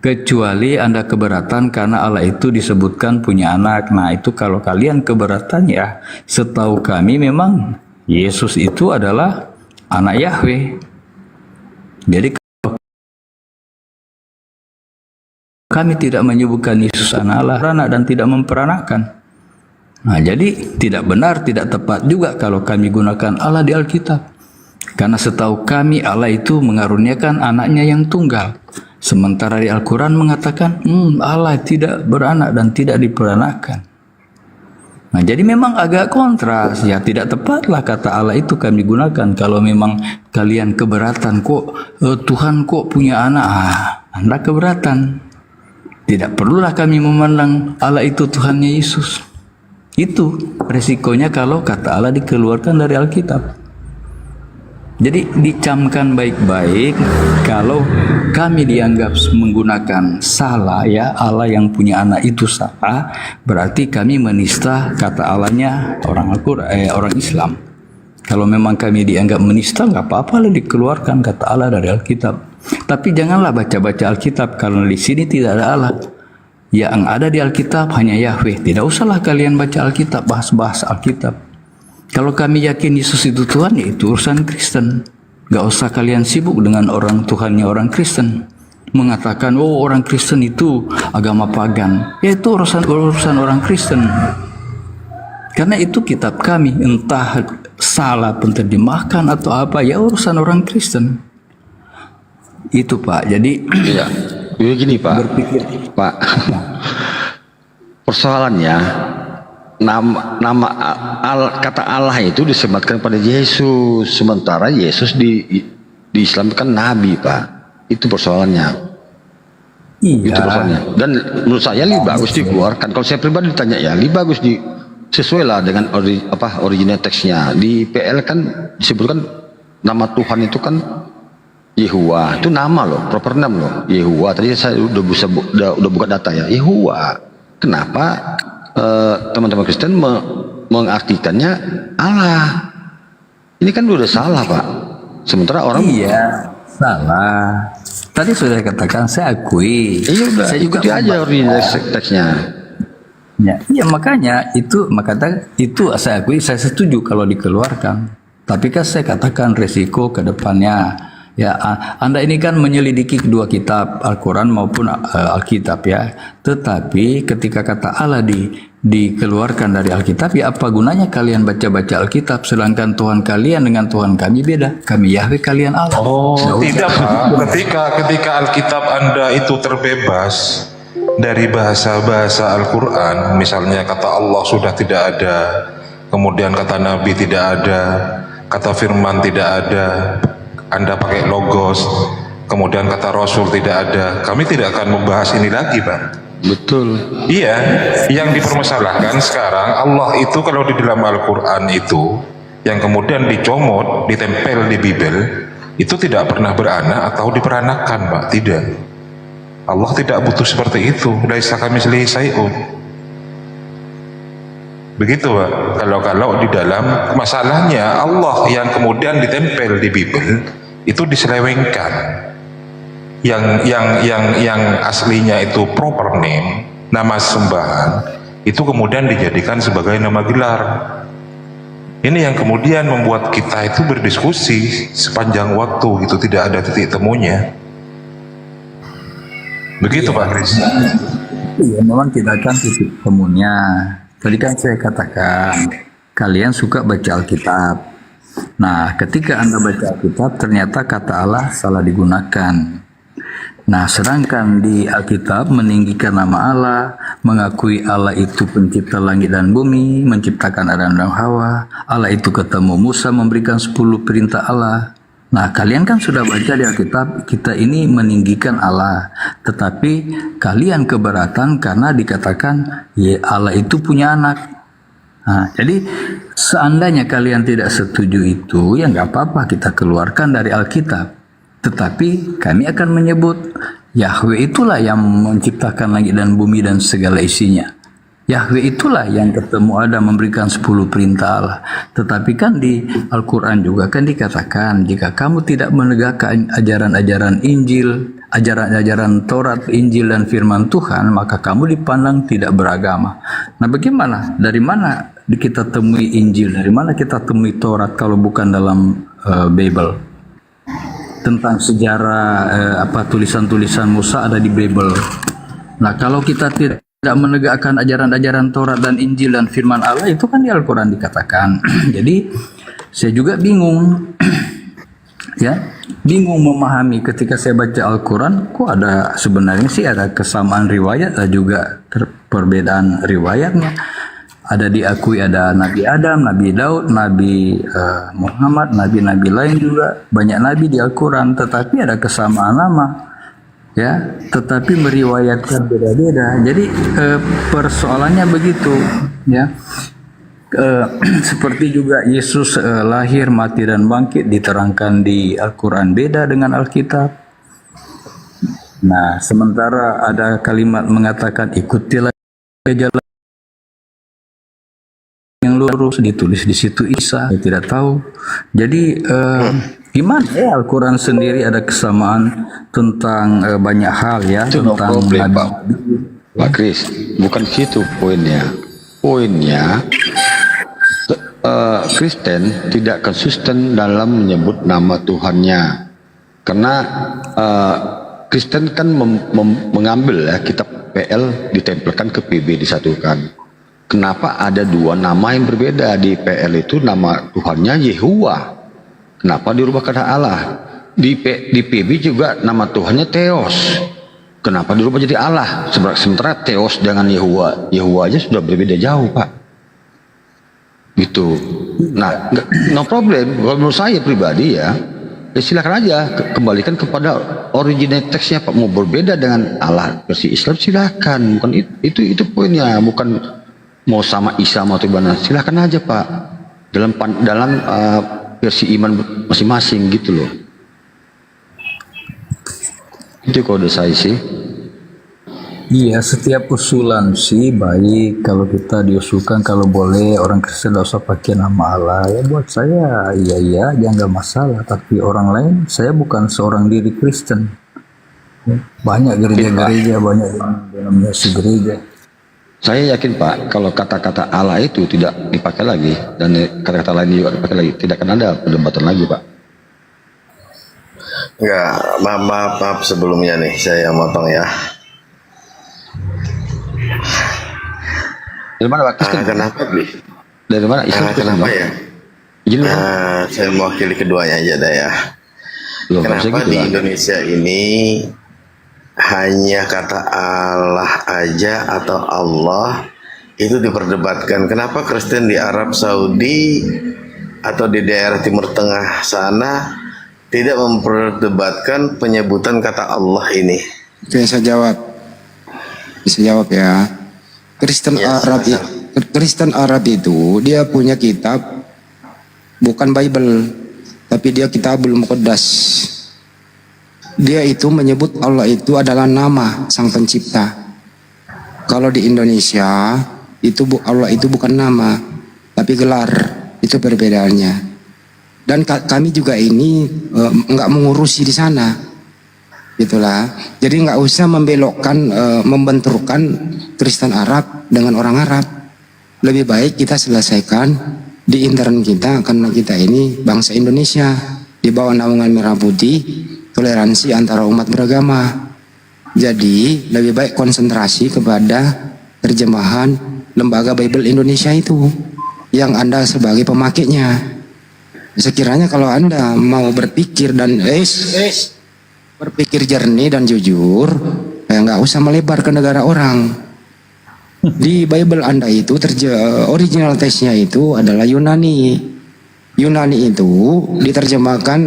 kecuali Anda keberatan karena Allah itu disebutkan punya anak. Nah, itu kalau kalian keberatan ya, setahu kami memang Yesus itu adalah anak Yahweh. Jadi kami tidak menyebutkan Yesus anak Allah, anak dan tidak memperanakan. Nah, jadi tidak benar, tidak tepat juga kalau kami gunakan Allah di Alkitab. Karena setahu kami Allah itu mengaruniakan anaknya yang tunggal. Sementara di Al-Quran mengatakan Allah tidak beranak dan tidak diperanakan. Nah jadi memang agak kontras ya, tidak tepatlah kata Allah itu kami gunakan. Kalau memang kalian keberatan Tuhan kok punya anak, Anda keberatan. Tidak perlulah kami memandang Allah itu Tuhannya Yesus. Itu resikonya kalau kata Allah dikeluarkan dari Alkitab. Jadi dicamkan baik-baik, kalau kami dianggap menggunakan salah ya, Allah yang punya anak itu salah, berarti kami menista kata Allahnya orang Islam. Kalau memang kami dianggap menista, nggak apa-apa lah dikeluarkan kata Allah dari Alkitab. Tapi janganlah baca-baca Alkitab kalau di sini tidak ada Allah. Yang ada di Alkitab hanya Yahweh. Tidak usahlah kalian baca Alkitab, bahas-bahas Alkitab. Kalau kami yakin Yesus itu Tuhan, ya itu urusan Kristen. Gak usah kalian sibuk dengan orang Tuhannya orang Kristen. Mengatakan, orang Kristen itu agama pagan. Ya itu urusan orang Kristen. Karena itu kitab kami, entah salah penterjemahkan atau apa, ya urusan orang Kristen. Itu Pak, jadi... Ya, gini Pak. Pak, persoalannya... Nama kata Allah itu disematkan pada Yesus, sementara Yesus Di Islam kan nabi, Pak. Itu persoalannya. Iya. Itu persoalannya. Dan menurut saya lebih bagus dikeluarkan. Kalau saya pribadi ditanya ya, lebih bagus sesuai lah dengan original teksnya. Di PL kan disebutkan nama Tuhan itu kan Yehuwa. Itu nama loh, proper name loh. Yehuwa. Tadi saya udah buka data ya. Yehuwa. Kenapa teman-teman Kristen mengartikannya Allah? Ini kan udah salah, Pak. Sementara orang salah. Tadi sudah katakan, saya akui. Udah, saya juga aja original teksnya. Iya, makanya itu saya akui, saya setuju kalau dikeluarkan. Tapi kan saya katakan resiko ke depannya. Ya, Anda ini kan menyelidiki kedua kitab, Al-Quran maupun Alkitab ya. Tetapi ketika kata Allah dikeluarkan dari Alkitab, ya apa gunanya kalian baca-baca Alkitab sedangkan Tuhan kalian dengan Tuhan kami beda. Kami Yahweh, kalian Allah. Tidak, Pak. Ketika Alkitab Anda itu terbebas dari bahasa-bahasa Al-Quran, misalnya kata Allah sudah tidak ada, kemudian kata Nabi tidak ada, kata firman tidak ada, Anda pakai logos, kemudian kata Rasul tidak ada, kami tidak akan membahas ini lagi, Pak. Betul. Iya, yang dipermasalahkan sekarang Allah itu kalau di dalam Al-Quran itu yang kemudian dicomot, ditempel di Bible, itu tidak pernah beranak atau diperanakan, Pak. Tidak. Allah tidak butuh seperti itu. Laisa kamitslihi syai'un. Begitu, Pak. Kalau di dalam masalahnya Allah yang kemudian ditempel di Bible itu diselewengkan. Yang aslinya itu proper name, nama sembahan, itu kemudian dijadikan sebagai nama gelar. Ini yang kemudian membuat kita itu berdiskusi sepanjang waktu, itu tidak ada titik temunya. Begitu, Pak Kris. Iya, memang tidak akan titik temunya. Tadi kan saya katakan, kalian suka baca Alkitab. Nah, ketika Anda baca Alkitab, ternyata kata Allah salah digunakan. Nah, sedangkan di Alkitab meninggikan nama Allah, mengakui Allah itu pencipta langit dan bumi, menciptakan Adam dan Hawa. Allah itu ketemu Musa memberikan 10 perintah Allah. Nah, kalian kan sudah baca di Alkitab, kita ini meninggikan Allah. Tetapi kalian keberatan karena dikatakan ya Allah itu punya anak. Nah, jadi seandainya kalian tidak setuju itu, ya nggak apa-apa, kita keluarkan dari Alkitab. Tetapi kami akan menyebut Yahweh itulah yang menciptakan langit dan bumi dan segala isinya. Yahweh itulah yang ketemu Adam memberikan 10 perintah Allah. Tetapi kan di Al-Quran juga kan dikatakan, jika kamu tidak menegakkan ajaran-ajaran Injil, ajaran-ajaran Taurat, Injil dan firman Tuhan, maka kamu dipandang tidak beragama. Nah, bagaimana? Dari mana kita temui Injil? Dari mana kita temui Taurat kalau bukan dalam Bible? Tentang sejarah tulisan-tulisan Musa ada di Bible. Nah, kalau kita tidak menegakkan ajaran-ajaran Taurat dan Injil dan firman Allah, itu kan di Al-Quran dikatakan. Jadi saya juga bingung ya, bingung memahami ketika saya baca Al-Quran, kok ada sebenarnya sih ada kesamaan riwayat, ada juga perbedaan riwayatnya. Ada diakui ada Nabi Adam, Nabi Daud, Nabi Muhammad, nabi-nabi lain juga, banyak nabi di Al-Quran, tetapi ada kesamaan nama, ya, tetapi meriwayatkan beda-beda. Jadi persoalannya begitu, ya. Seperti juga Yesus lahir, mati dan bangkit diterangkan di Al-Quran beda dengan Alkitab. Nah, sementara ada kalimat mengatakan ikutilah jalan yang lurus, ditulis di situ Isa, saya tidak tahu. Jadi gimana ya, Al-Quran sendiri ada kesamaan tentang banyak hal ya, itu tentang no problem, Pak Kris, bukan situ poinnya. Poinnya Kristen tidak konsisten dalam menyebut nama Tuhannya, karena Kristen kan mengambil ya kitab PL ditempelkan ke PB disatukan. Kenapa ada dua nama yang berbeda? Di PL itu nama Tuhannya Yehuwa. Kenapa dirubah kata Allah? Di PB juga nama Tuhannya Theos. Kenapa dirubah jadi Allah? Sementara Theos dengan Yehuwa, Yehuwa aja sudah berbeda jauh, Pak. Gitu. Nah, no problem. Kalau menurut saya pribadi ya, ya silakan aja kembalikan kepada original teksnya Pak. Mau berbeda dengan Allah versi Islam silakan, bukan itu poinnya, bukan mau sama Isa mau gimana, silakan aja Pak, dalam versi iman masing-masing gitu loh. Itu kode saya sih. Iya, setiap usulan sih baik kalau kita diusulkan, kalau boleh orang Kristen tidak usah pakai nama Allah. Ya buat saya iya aja nggak masalah. Tapi orang lain, saya bukan seorang diri Kristen. Banyak gereja-gereja, banyak denominasi gereja. Saya yakin Pak, kalau kata-kata Allah itu tidak dipakai lagi dan kata-kata lain juga dipakai lagi, tidak akan ada perdebatan lagi Pak. Enggak, maaf sebelumnya nih, saya motong ya. Dari mana Pak? Kristen? Kenapa, Bi? Dari mana? Islam Kristen, Kenapa Pak? ya? Izin Pak. Saya mewakili keduanya aja dah ya. Loh, Kenapa gitu, di Pak? Indonesia ini hanya kata Allah aja atau Allah itu diperdebatkan? Kenapa Kristen di Arab Saudi atau di daerah Timur Tengah sana tidak memperdebatkan penyebutan kata Allah ini? Oke, saya jawab. Bisa jawab ya. Kristen Arab itu dia punya kitab, bukan Bible, tapi dia Kitabul Muqaddas. Dia itu menyebut Allah itu adalah nama Sang Pencipta. Kalau di Indonesia itu Allah itu bukan nama, tapi gelar. Itu perbedaannya. Dan kami juga ini nggak mengurusi di sana, gitulah. Jadi nggak usah membelokkan, membenturkan Kristen Arab dengan orang Arab. Lebih baik kita selesaikan di intern kita, karena kita ini bangsa Indonesia di bawah naungan Merah Putih, toleransi antara umat beragama. Jadi lebih baik konsentrasi kepada terjemahan lembaga Bible Indonesia itu yang Anda sebagai pemakainya. Sekiranya kalau Anda mau berpikir dan berpikir jernih dan jujur, ya nggak usah melebar ke negara orang. Di Bible Anda itu original teksnya itu adalah Yunani. Yunani itu diterjemahkan.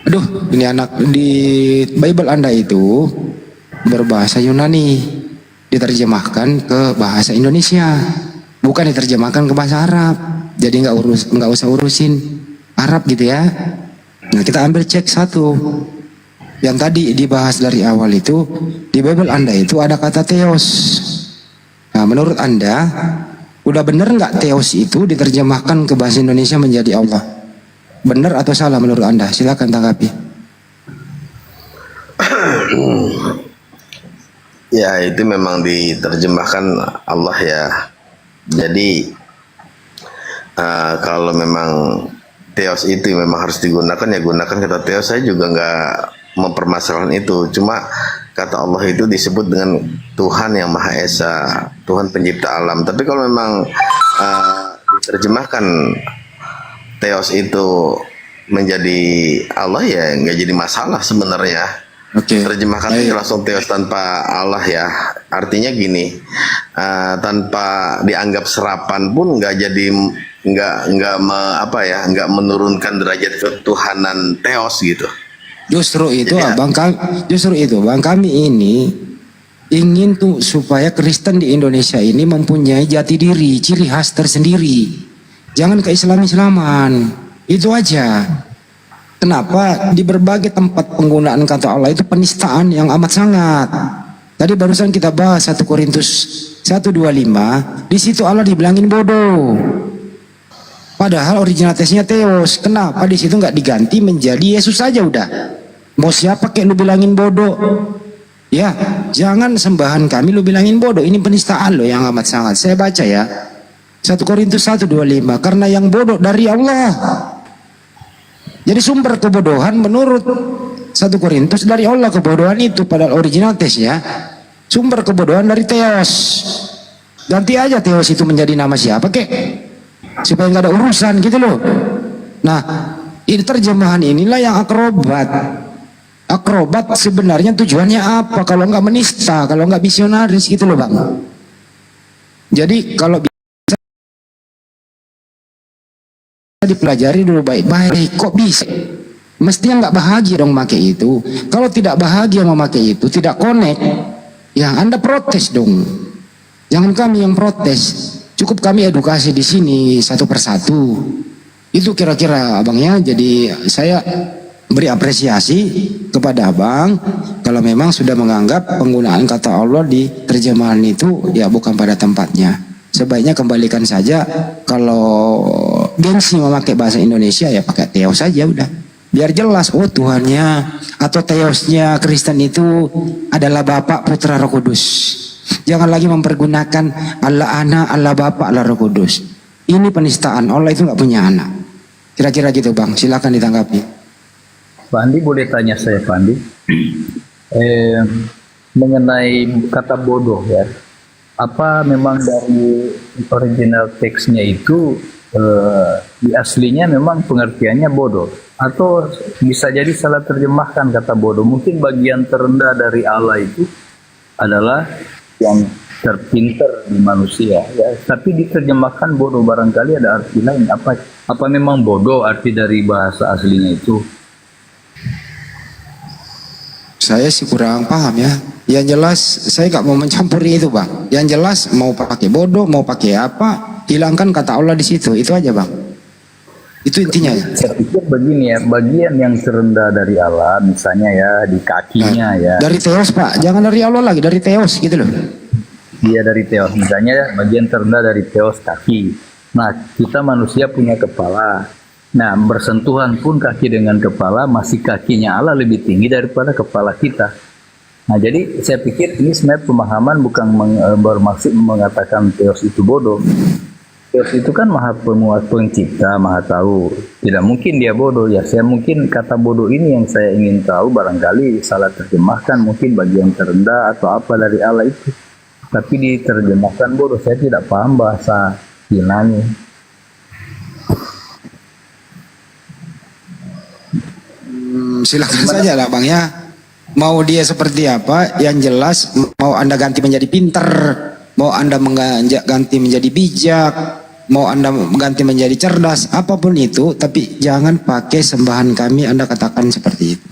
Aduh, ini anak di Bible Anda itu berbahasa Yunani, diterjemahkan ke bahasa Indonesia, bukan diterjemahkan ke bahasa Arab. Jadi nggak usah urusin Arab gitu ya. Nah, kita ambil cek satu. Yang tadi dibahas dari awal itu, di Bible Anda itu ada kata Theos. Nah, menurut Anda, udah bener nggak Theos itu diterjemahkan ke bahasa Indonesia menjadi Allah? Bener atau salah menurut Anda? Silakan tanggapi. Ya, itu memang diterjemahkan Allah ya. Jadi kalau memang Theos itu memang harus digunakan, ya gunakan kata Theos. Saya juga nggak mempermasalahkan itu. Cuma kata Allah itu disebut dengan Tuhan yang Maha Esa, Tuhan pencipta alam. Tapi kalau memang diterjemahkan Theos itu menjadi Allah, ya nggak jadi masalah sebenarnya. Oke. Terjemahkan aja langsung Theos tanpa Allah ya. Artinya gini, tanpa dianggap serapan pun nggak jadi nggak menurunkan derajat ketuhanan Theos gitu. Justru itu bang kami ini ingin tuh supaya Kristen di Indonesia ini mempunyai jati diri, ciri khas tersendiri. Jangan ke-Islam-Islaman. Itu aja. Kenapa di berbagai tempat penggunaan kata Allah itu penistaan yang amat sangat. Tadi barusan kita bahas 1 Korintus 1:25, di situ Allah dibilangin bodoh. Padahal original teksnya Theos. Kenapa di situ nggak diganti menjadi Yesus saja udah? Mau siapa kayak lu bilangin bodoh? Ya, jangan sembahan kami lu bilangin bodoh. Ini penistaan lo yang amat sangat. Saya baca ya. 1 Korintus 1:25. Karena yang bodoh dari Allah. Jadi sumber kebodohan menurut 1 Korintus dari Allah, kebodohan itu padahal original teksnya sumber kebodohan dari Theos. Ganti aja Theos itu menjadi nama siapa kek, supaya nggak ada urusan gitu loh. Nah, ini terjemahan inilah yang akrobat sebenarnya tujuannya apa kalau nggak menista, kalau nggak misionaris gitu loh bang. Jadi kalau dipelajari dulu baik-baik. Kok bisa? Mestinya nggak bahagia dong memakai itu. Kalau tidak bahagia memakai itu, tidak connect, ya Anda protes dong. Jangan kami yang protes. Cukup kami edukasi di sini satu persatu. Itu kira-kira abangnya. Jadi saya beri apresiasi kepada abang kalau memang sudah menganggap penggunaan kata Allah di terjemahan itu ya bukan pada tempatnya. Sebaiknya kembalikan saja, kalau gengsi memakai bahasa Indonesia ya pakai Theos saja udah. Biar jelas, oh Tuhannya atau Theosnya Kristen itu adalah Bapa, Putra, Roh Kudus. Jangan lagi mempergunakan Allah Anak, Allah Bapa, Allah Roh Kudus. Ini penistaan. Allah itu nggak punya anak. Kira-kira gitu bang, silakan ditanggapi. Pak Andi, boleh tanya saya Pak Andi, mengenai kata bodoh ya, apa memang dari original teksnya itu di aslinya memang pengertiannya bodoh, atau bisa jadi salah terjemahkan kata bodoh? Mungkin bagian terendah dari Allah itu adalah yang terpinter di manusia ya, tapi diterjemahkan bodoh, barangkali ada arti lain. Apa memang bodoh arti dari bahasa aslinya itu? Saya sih kurang paham ya. Yang jelas saya nggak mau mencampuri itu bang. Yang jelas mau pakai bodoh, mau pakai apa, hilangkan kata Allah di situ. Itu aja bang. Itu intinya. Saya pikir begini ya, bagian yang terendah dari Allah, misalnya ya di kakinya ya. Dari Theos pak, jangan dari Allah lagi, dari Theos gitu loh. Iya, dari Theos, misalnya ya, bagian terendah dari Theos kaki. Nah, kita manusia punya kepala. Nah, bersentuhan pun kaki dengan kepala, masih kakinya Allah lebih tinggi daripada kepala kita. Nah, jadi saya pikir ini sebenarnya pemahaman bukan bermaksud mengatakan Theos itu bodoh. Theos itu kan maha pemuat, pencipta, maha tahu. Tidak mungkin dia bodoh. Ya, saya mungkin kata bodoh ini yang saya ingin tahu, barangkali salah terjemahkan, mungkin bagian terendah atau apa dari Allah itu. Tapi diterjemahkan bodoh. Saya tidak paham bahasa Yunani. Silakan saja lah bang ya. Mau dia seperti apa, yang jelas mau Anda ganti menjadi pinter, mau Anda ganti menjadi bijak, mau Anda ganti menjadi cerdas, apapun itu, tapi jangan pakai sembahan kami Anda katakan seperti itu.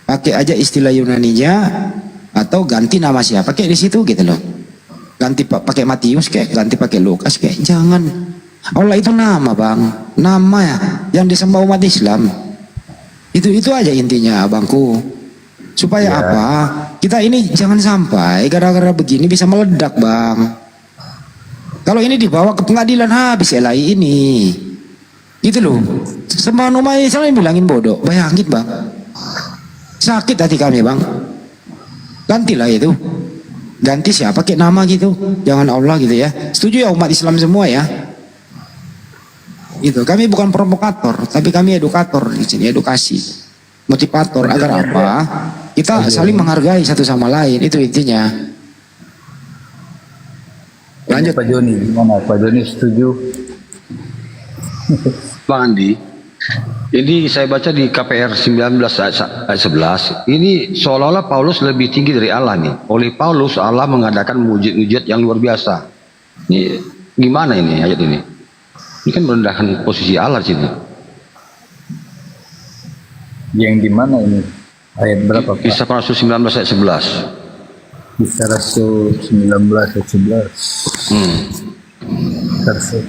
Pakai aja istilah Yunaninya, atau ganti nama siapa kayak di situ gitu loh. Ganti pakai Matius kayak, ganti pakai Lukas kayak, jangan. Allah itu nama bang, nama ya yang disembah umat Islam. Itu aja intinya abangku. Supaya apa? Kita ini jangan sampai gara-gara begini bisa meledak bang. Kalau ini dibawa ke pengadilan habis LAI ini. Gitu loh. Semua umat Islam bilangin bodoh. Bayangin bang. Sakit hati kami bang. Gantilah itu. Ganti siapa kayak nama gitu. Jangan Allah gitu ya. Setuju ya umat Islam semua ya. Itu kami bukan provokator, tapi kami edukator di sini, edukasi, motivator agar apa? Kita saling menghargai satu sama lain, itu intinya. Lanjut Pak Joni, gimana? Pak Joni setuju? Bang Andi, ini saya baca di KPR 19 ayat 11, ini seolah-olah Paulus lebih tinggi dari Allah nih. Oleh Paulus, Allah mengadakan mujizat yang luar biasa. Ini gimana ini ayat ini? Ini kan merendahkan posisi Allah sini. Yang di mana ini? Ayat berapa Pak? Kisah para Rasul 19 ayat 11. Kisah Rasul 19 ayat 11. Kisah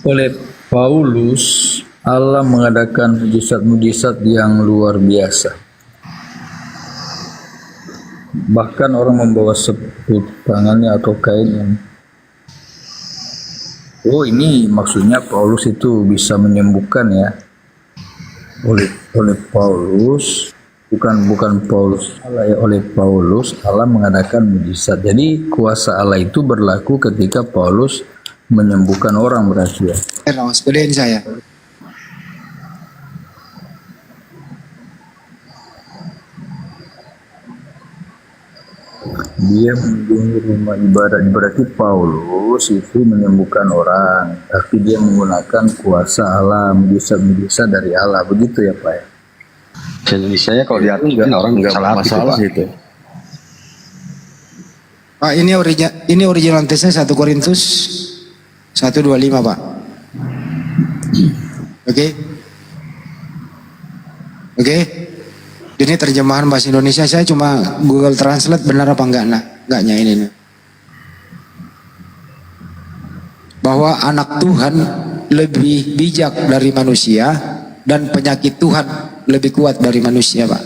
Oleh Paulus, Allah mengadakan mujizat-mujizat yang luar biasa. Bahkan orang membawa seput tangannya atau kain yang... Oh, ini maksudnya Paulus itu bisa menyembuhkan ya. Oleh Paulus, bukan Paulus Allah ya, oleh Paulus Allah mengadakan mujizat. Jadi kuasa Allah itu berlaku ketika Paulus menyembuhkan orang, berarti ya. sepedain saya. Di dia mengunjungi rumah ibadat, berarti Paulus itu menyembuhkan orang, tapi dia menggunakan kuasa Allah, mujizat-mujizat dari Allah, begitu ya Pak ya? Jadi saya kalau diatur orang nggak salah masalah itu. Pak, ini original tesnya 1 Korintus 1:25 Pak. Oke. Ini terjemahan bahasa Indonesia, saya cuma Google Translate benar apa enggaknya ini. Bahwa anak Tuhan lebih bijak dari manusia dan penyakit Tuhan lebih kuat dari manusia, Pak.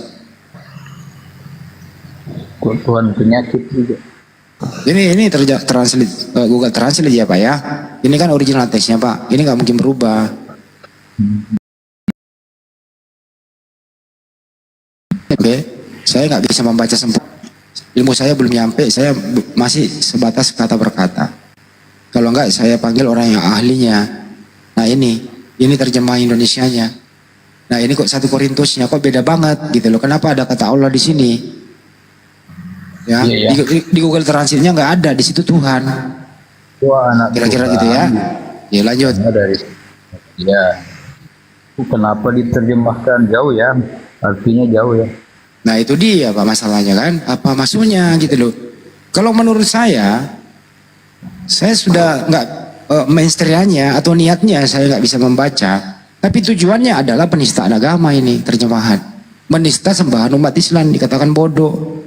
Tuhan penyakit juga. Ini translate Google Translate ya Pak ya. Ini kan original teksnya Pak. Ini nggak mungkin berubah. Oke, saya nggak bisa membaca sempurna. Ilmu saya belum nyampe. Saya masih sebatas kata per kata. Kalau enggak saya panggil orang yang ahlinya. Nah ini terjemah Indonesianya. Nah ini kok 1 Korintusnya kok beda banget gitu loh. Kenapa ada kata Allah di sini? Ya, Iya, ya. di Google Translate-nya nggak ada, di situ Tuhan. Wah, anak Kira-kira Tuhan. gitu ya. Ya lanjut. Dari ya. Kenapa diterjemahkan jauh ya? Artinya jauh ya. Nah itu dia Pak masalahnya kan. Apa maksudnya gitu loh. Kalau menurut saya sudah nggak mensterianya atau niatnya saya nggak bisa membaca. Tapi tujuannya adalah penistaan agama ini terjemahan. Menista sembahan umat Islam dikatakan bodoh.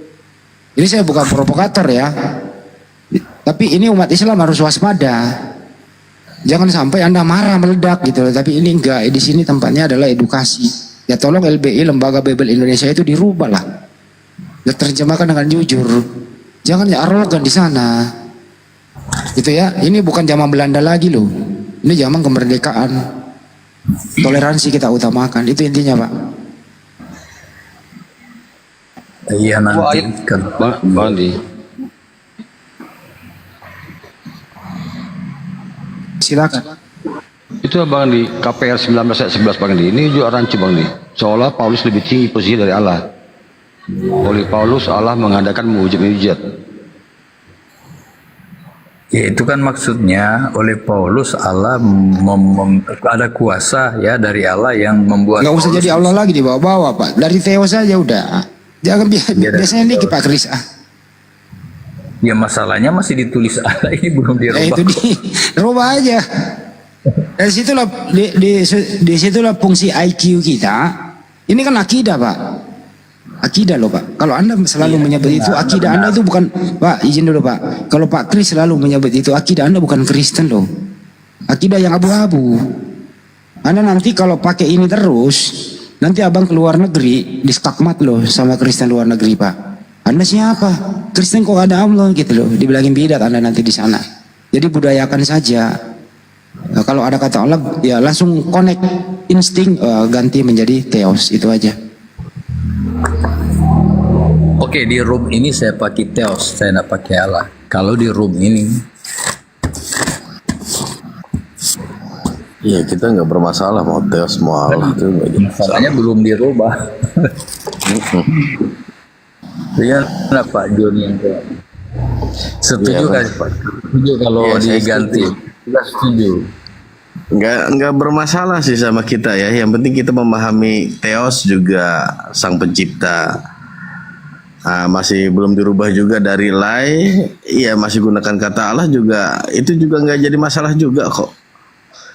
Ini saya bukan provokator ya. Tapi ini umat Islam harus waspada. Jangan sampai Anda marah meledak gitu loh. Tapi ini enggak, di sini tempatnya adalah edukasi. Ya tolong LBI, Lembaga Bible Indonesia itu dirubah lah. Diterjemahkan dengan jujur. Jangan ya arogan di sana. Gitu ya. Ini bukan zaman Belanda lagi loh. Ini zaman kemerdekaan. Toleransi kita utamakan. Itu intinya Pak. Iya nanti kan. Bang Andi. Silakan. Itu Bang Andi, KPR 19 ayat 11 Bang Andi. Ini juga rancu Bang Andi. Seolah Paulus lebih tinggi posisi dari Allah. Oleh Paulus Allah mengadakan mujizat. Ya itu kan maksudnya oleh Paulus Allah ada kuasa ya dari Allah yang membuat. Nggak usah jadi Allah lagi dibawa-bawa Pak. Dari Theos saja udah. Jangan biasanya dikit Pak Kris. Ya masalahnya masih ditulis Allah, ini belum dirubah. Itu dirubah aja. Dari situlah di situlah fungsi IQ kita. Ini kan akidah Pak. Akidah loh Pak. Kalau Anda selalu menyebut itu akidah Anda itu bukan Pak, izin dulu Pak. Kalau Pak Kris selalu menyebut itu akidah Anda bukan Kristen loh. Akidah yang abu-abu. Anda nanti kalau pakai ini terus, nanti abang keluar negeri di skakmat loh sama Kristen luar negeri Pak. Anda siapa? Kristen kok ada Allah gitu loh. Dibilangin bidat Anda nanti di sana. Jadi budayakan saja. Nah, kalau ada kata Allah ya langsung connect insting ganti menjadi Theos itu aja. Oke, di room ini saya pakai Theos, saya tidak pakai Allah. Kalau di room ini, Iya, kita nggak bermasalah mau Theos mau Allah itu nggak jadi masalahnya belum dirubah. Dengan Pak John yang setuju kan Pak? Setuju kalau Iya, saya diganti? Kita setuju. nggak bermasalah sih sama kita ya. Yang penting kita memahami Theos juga sang pencipta. Masih belum dirubah juga dari lai, iya masih gunakan kata Allah juga. Itu juga nggak jadi masalah juga kok.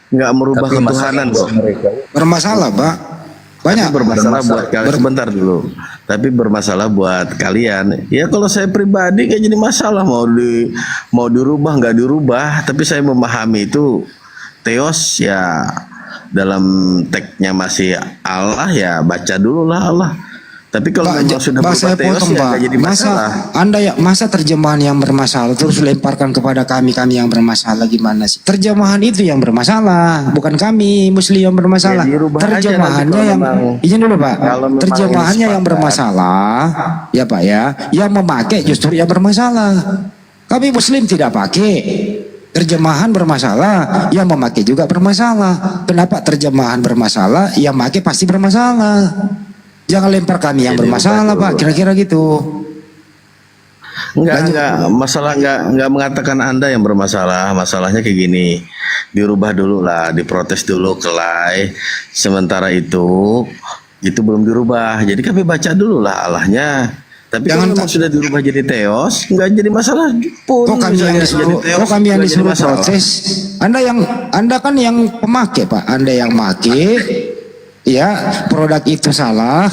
Nggak merubah Tapi ketuhanan kok. mereka Bermasalah Pak. Banyak Bermasalah buat kalian sebentar dulu. Tapi bermasalah buat kalian. Ya kalau saya pribadi nggak jadi masalah mau dirubah nggak dirubah. Tapi saya memahami itu Theos ya dalam teksnya masih Allah ya baca dulu lah Allah. Tapi kalau memang sudah Bahasa berubah Theos potong ya Pak. nggak jadi masalah. Masa terjemahan yang bermasalah terus lemparkan kepada kami yang bermasalah gimana sih? Terjemahan itu yang bermasalah, bukan kami Muslim yang bermasalah. Ya, dirubah aja Terjemahannya nanti kalau yang memang- izin dulu Pak. kalau memang Terjemahannya ini yang sepakat. bermasalah, ya Pak ya. Yang memakai justru yang bermasalah. Kami Muslim tidak pakai. Terjemahan bermasalah, yang memakai juga bermasalah. Kenapa terjemahan bermasalah? Yang memakai pasti bermasalah. Jangan lempar kami yang Jadi bermasalah rubah Pak, dulu. kira-kira gitu. Enggak, masalah enggak mengatakan Anda yang bermasalah. Masalahnya kayak gini. Dirubah dulu lah, diprotes dulu kelai. Sementara itu belum dirubah. Jadi kami baca dulu lah Allahnya. Tapi kalau memang sudah dirubah jadi teos, enggak jadi masalah pun. Kok kami yang disuruh, kok kami yang disuruh proses? Anda kan yang pemakai, Pak. Anda yang make, ya produk itu salah.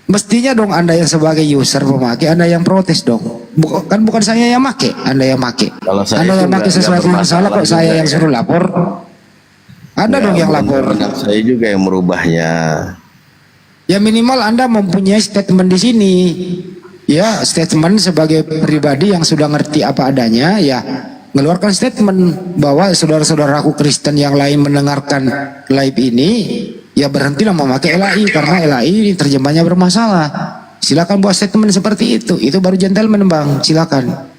Mestinya dong Anda yang sebagai user pemakai, Anda yang protes dong. Bukan saya yang make, Anda yang make. Kalau saya Anda yang make sesuatu yang salah kok saya yang suruh lapor. Anda dong yang lapor. Saya juga yang merubahnya. Ya minimal Anda mempunyai statement di sini. Ya, statement sebagai pribadi yang sudah ngerti apa adanya, ya mengeluarkan statement bahwa saudara-saudaraku Kristen yang lain mendengarkan live ini, ya berhentilah memakai LAI karena LAI terjemahnya bermasalah. Silakan buat statement seperti itu. Itu baru gentleman, Bang. Silakan.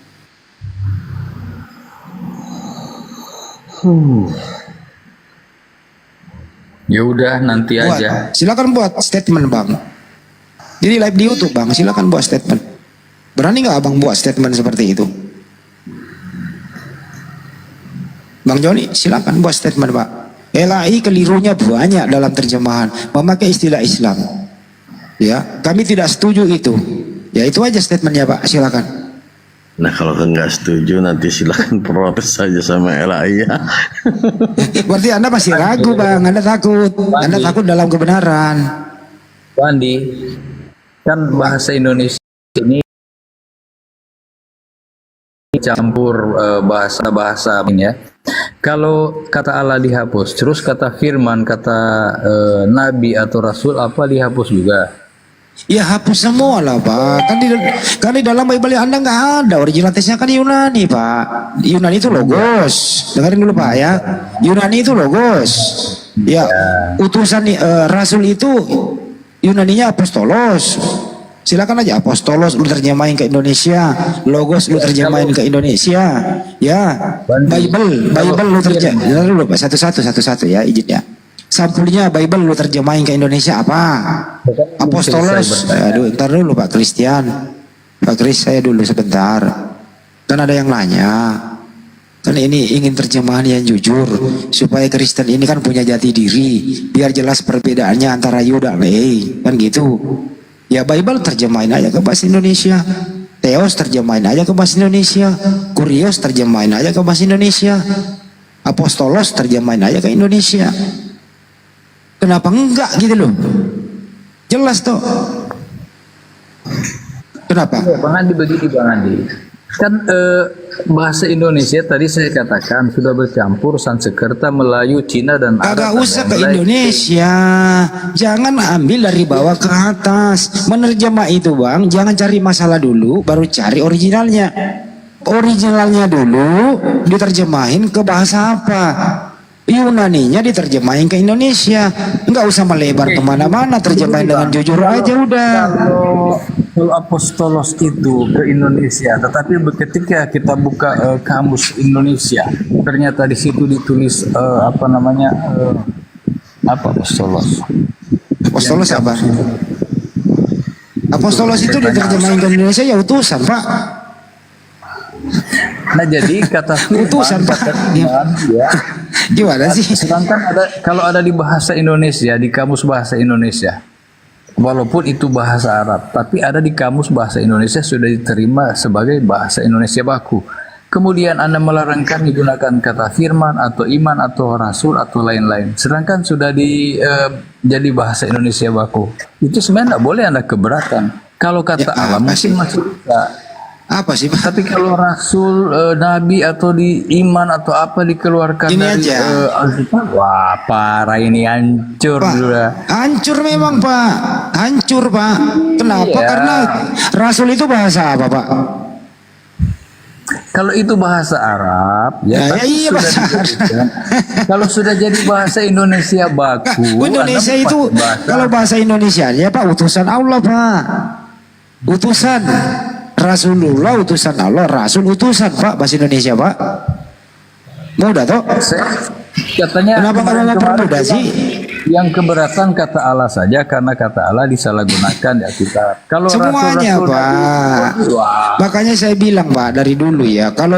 Ya udah nanti aja. Silakan buat statement, Bang. Jadi live di YouTube, Bang. Silakan buat statement. Berani nggak Abang buat statement seperti itu? Bang Joni, silakan buat statement, Pak. LAI kelirunya banyak dalam terjemahan, memakai istilah Islam. Ya, kami tidak setuju itu. Ya itu aja statementnya, Pak. Silakan. Nah kalau nggak setuju nanti silakan protes saja sama LAI ya. Berarti Anda masih ragu, Bang. Anda takut. Anda takut dalam kebenaran. Wandi, kan bahasa Indonesia ini campur bahasa-bahasa ya. Kalau kata Allah dihapus, terus kata firman, kata nabi atau rasul apa dihapus juga? Ya hapus semua lah, Pak. Kan di dalam Bible Anda nggak ada original tesnya kan Yunani, Pak. Yunani itu logos. Dengarin dulu, Pak ya. Yunani itu logos. Ya, utusan rasul itu Yunaninya apostolos. Silakan aja apostolos lu terjemahin ke Indonesia, logos lu terjemahin ke Indonesia. Ya, Bible lu terjemahin dulu, Pak. Satu-satu ya, izin ya. Sampulnya Bible lu terjemahin ke Indonesia apa? Apostolos. Aduh, ntar dulu Pak Christian. Pak Chris, saya dulu sebentar. Kan ada yang nanya. Kan ini ingin terjemahan yang jujur supaya Kristen ini kan punya jati diri, biar jelas perbedaannya antara you dan lei, kan gitu. Ya Bible terjemahin aja ke bahasa Indonesia. Theos terjemahin aja ke bahasa Indonesia. Kurios terjemahin aja ke bahasa Indonesia. Apostolos terjemahin aja ke Indonesia. Kenapa enggak gitu loh? Jelas toh. Kenapa? Bang Andi begini, Bang Andi. Kan bahasa Indonesia tadi saya katakan sudah bercampur Sanskerta, Melayu, Cina dan Arab. Kagak usah ke Indonesia. Jangan ambil dari bawah ke atas. Menerjemah itu, Bang, jangan cari masalah dulu baru cari originalnya. Originalnya dulu diterjemahin ke bahasa apa? Yunaninya diterjemahin ke Indonesia. Enggak usah melebar kemana-mana, terjemahin dengan jujur aja udah. Kalau apostolos itu ke Indonesia, tetapi ketika kita buka kamus Indonesia, ternyata di situ ditulis apa namanya apa apostolos? Apostolos apa? Apostolos itu diterjemahin ke Indonesia ya utusan, Pak. Nah jadi kata utusan, Pak. Ya. Gimana sih? Sedangkan kalau ada di bahasa Indonesia, di kamus bahasa Indonesia, walaupun itu bahasa Arab, tapi ada di kamus bahasa Indonesia sudah diterima sebagai bahasa Indonesia baku. Kemudian Anda melarangkan menggunakan kata firman atau iman atau rasul atau lain-lain. Sedangkan sudah jadi bahasa Indonesia baku. Itu sebenarnya tidak boleh Anda keberatan. Kalau kata Ya, Allah mungkin masih bisa. Apa sih, Pak? Tapi kalau rasul, nabi atau di iman atau apa dikeluarkan Ini dari aja. Alkitab, wah parah ini hancur Pak, sudah. hancur memang, Pak. Hancur, Pak. Kenapa? Iya. Karena rasul itu bahasa apa, Pak? Kalau itu bahasa Arab, Ya, kan iya, sudah bahasa dijadikan. Kalau sudah jadi bahasa Indonesia baku, Indonesia Anda itu pakai kalau bahasa Indonesia ya, Pak, utusan Allah, Pak. Utusan Rasulullah, utusan Allah, Rasul utusan, Pak, bahasa Indonesia, Pak. Mudah toh? katanya Kenapa kamu mau kemarin permudah sih? yang keberatan kata Allah saja karena kata Allah disalahgunakan di Alkitab. Kalau Semuanya, rasul-rasul Pak. Nabi, wah. Makanya saya bilang, Pak, dari dulu ya, kalau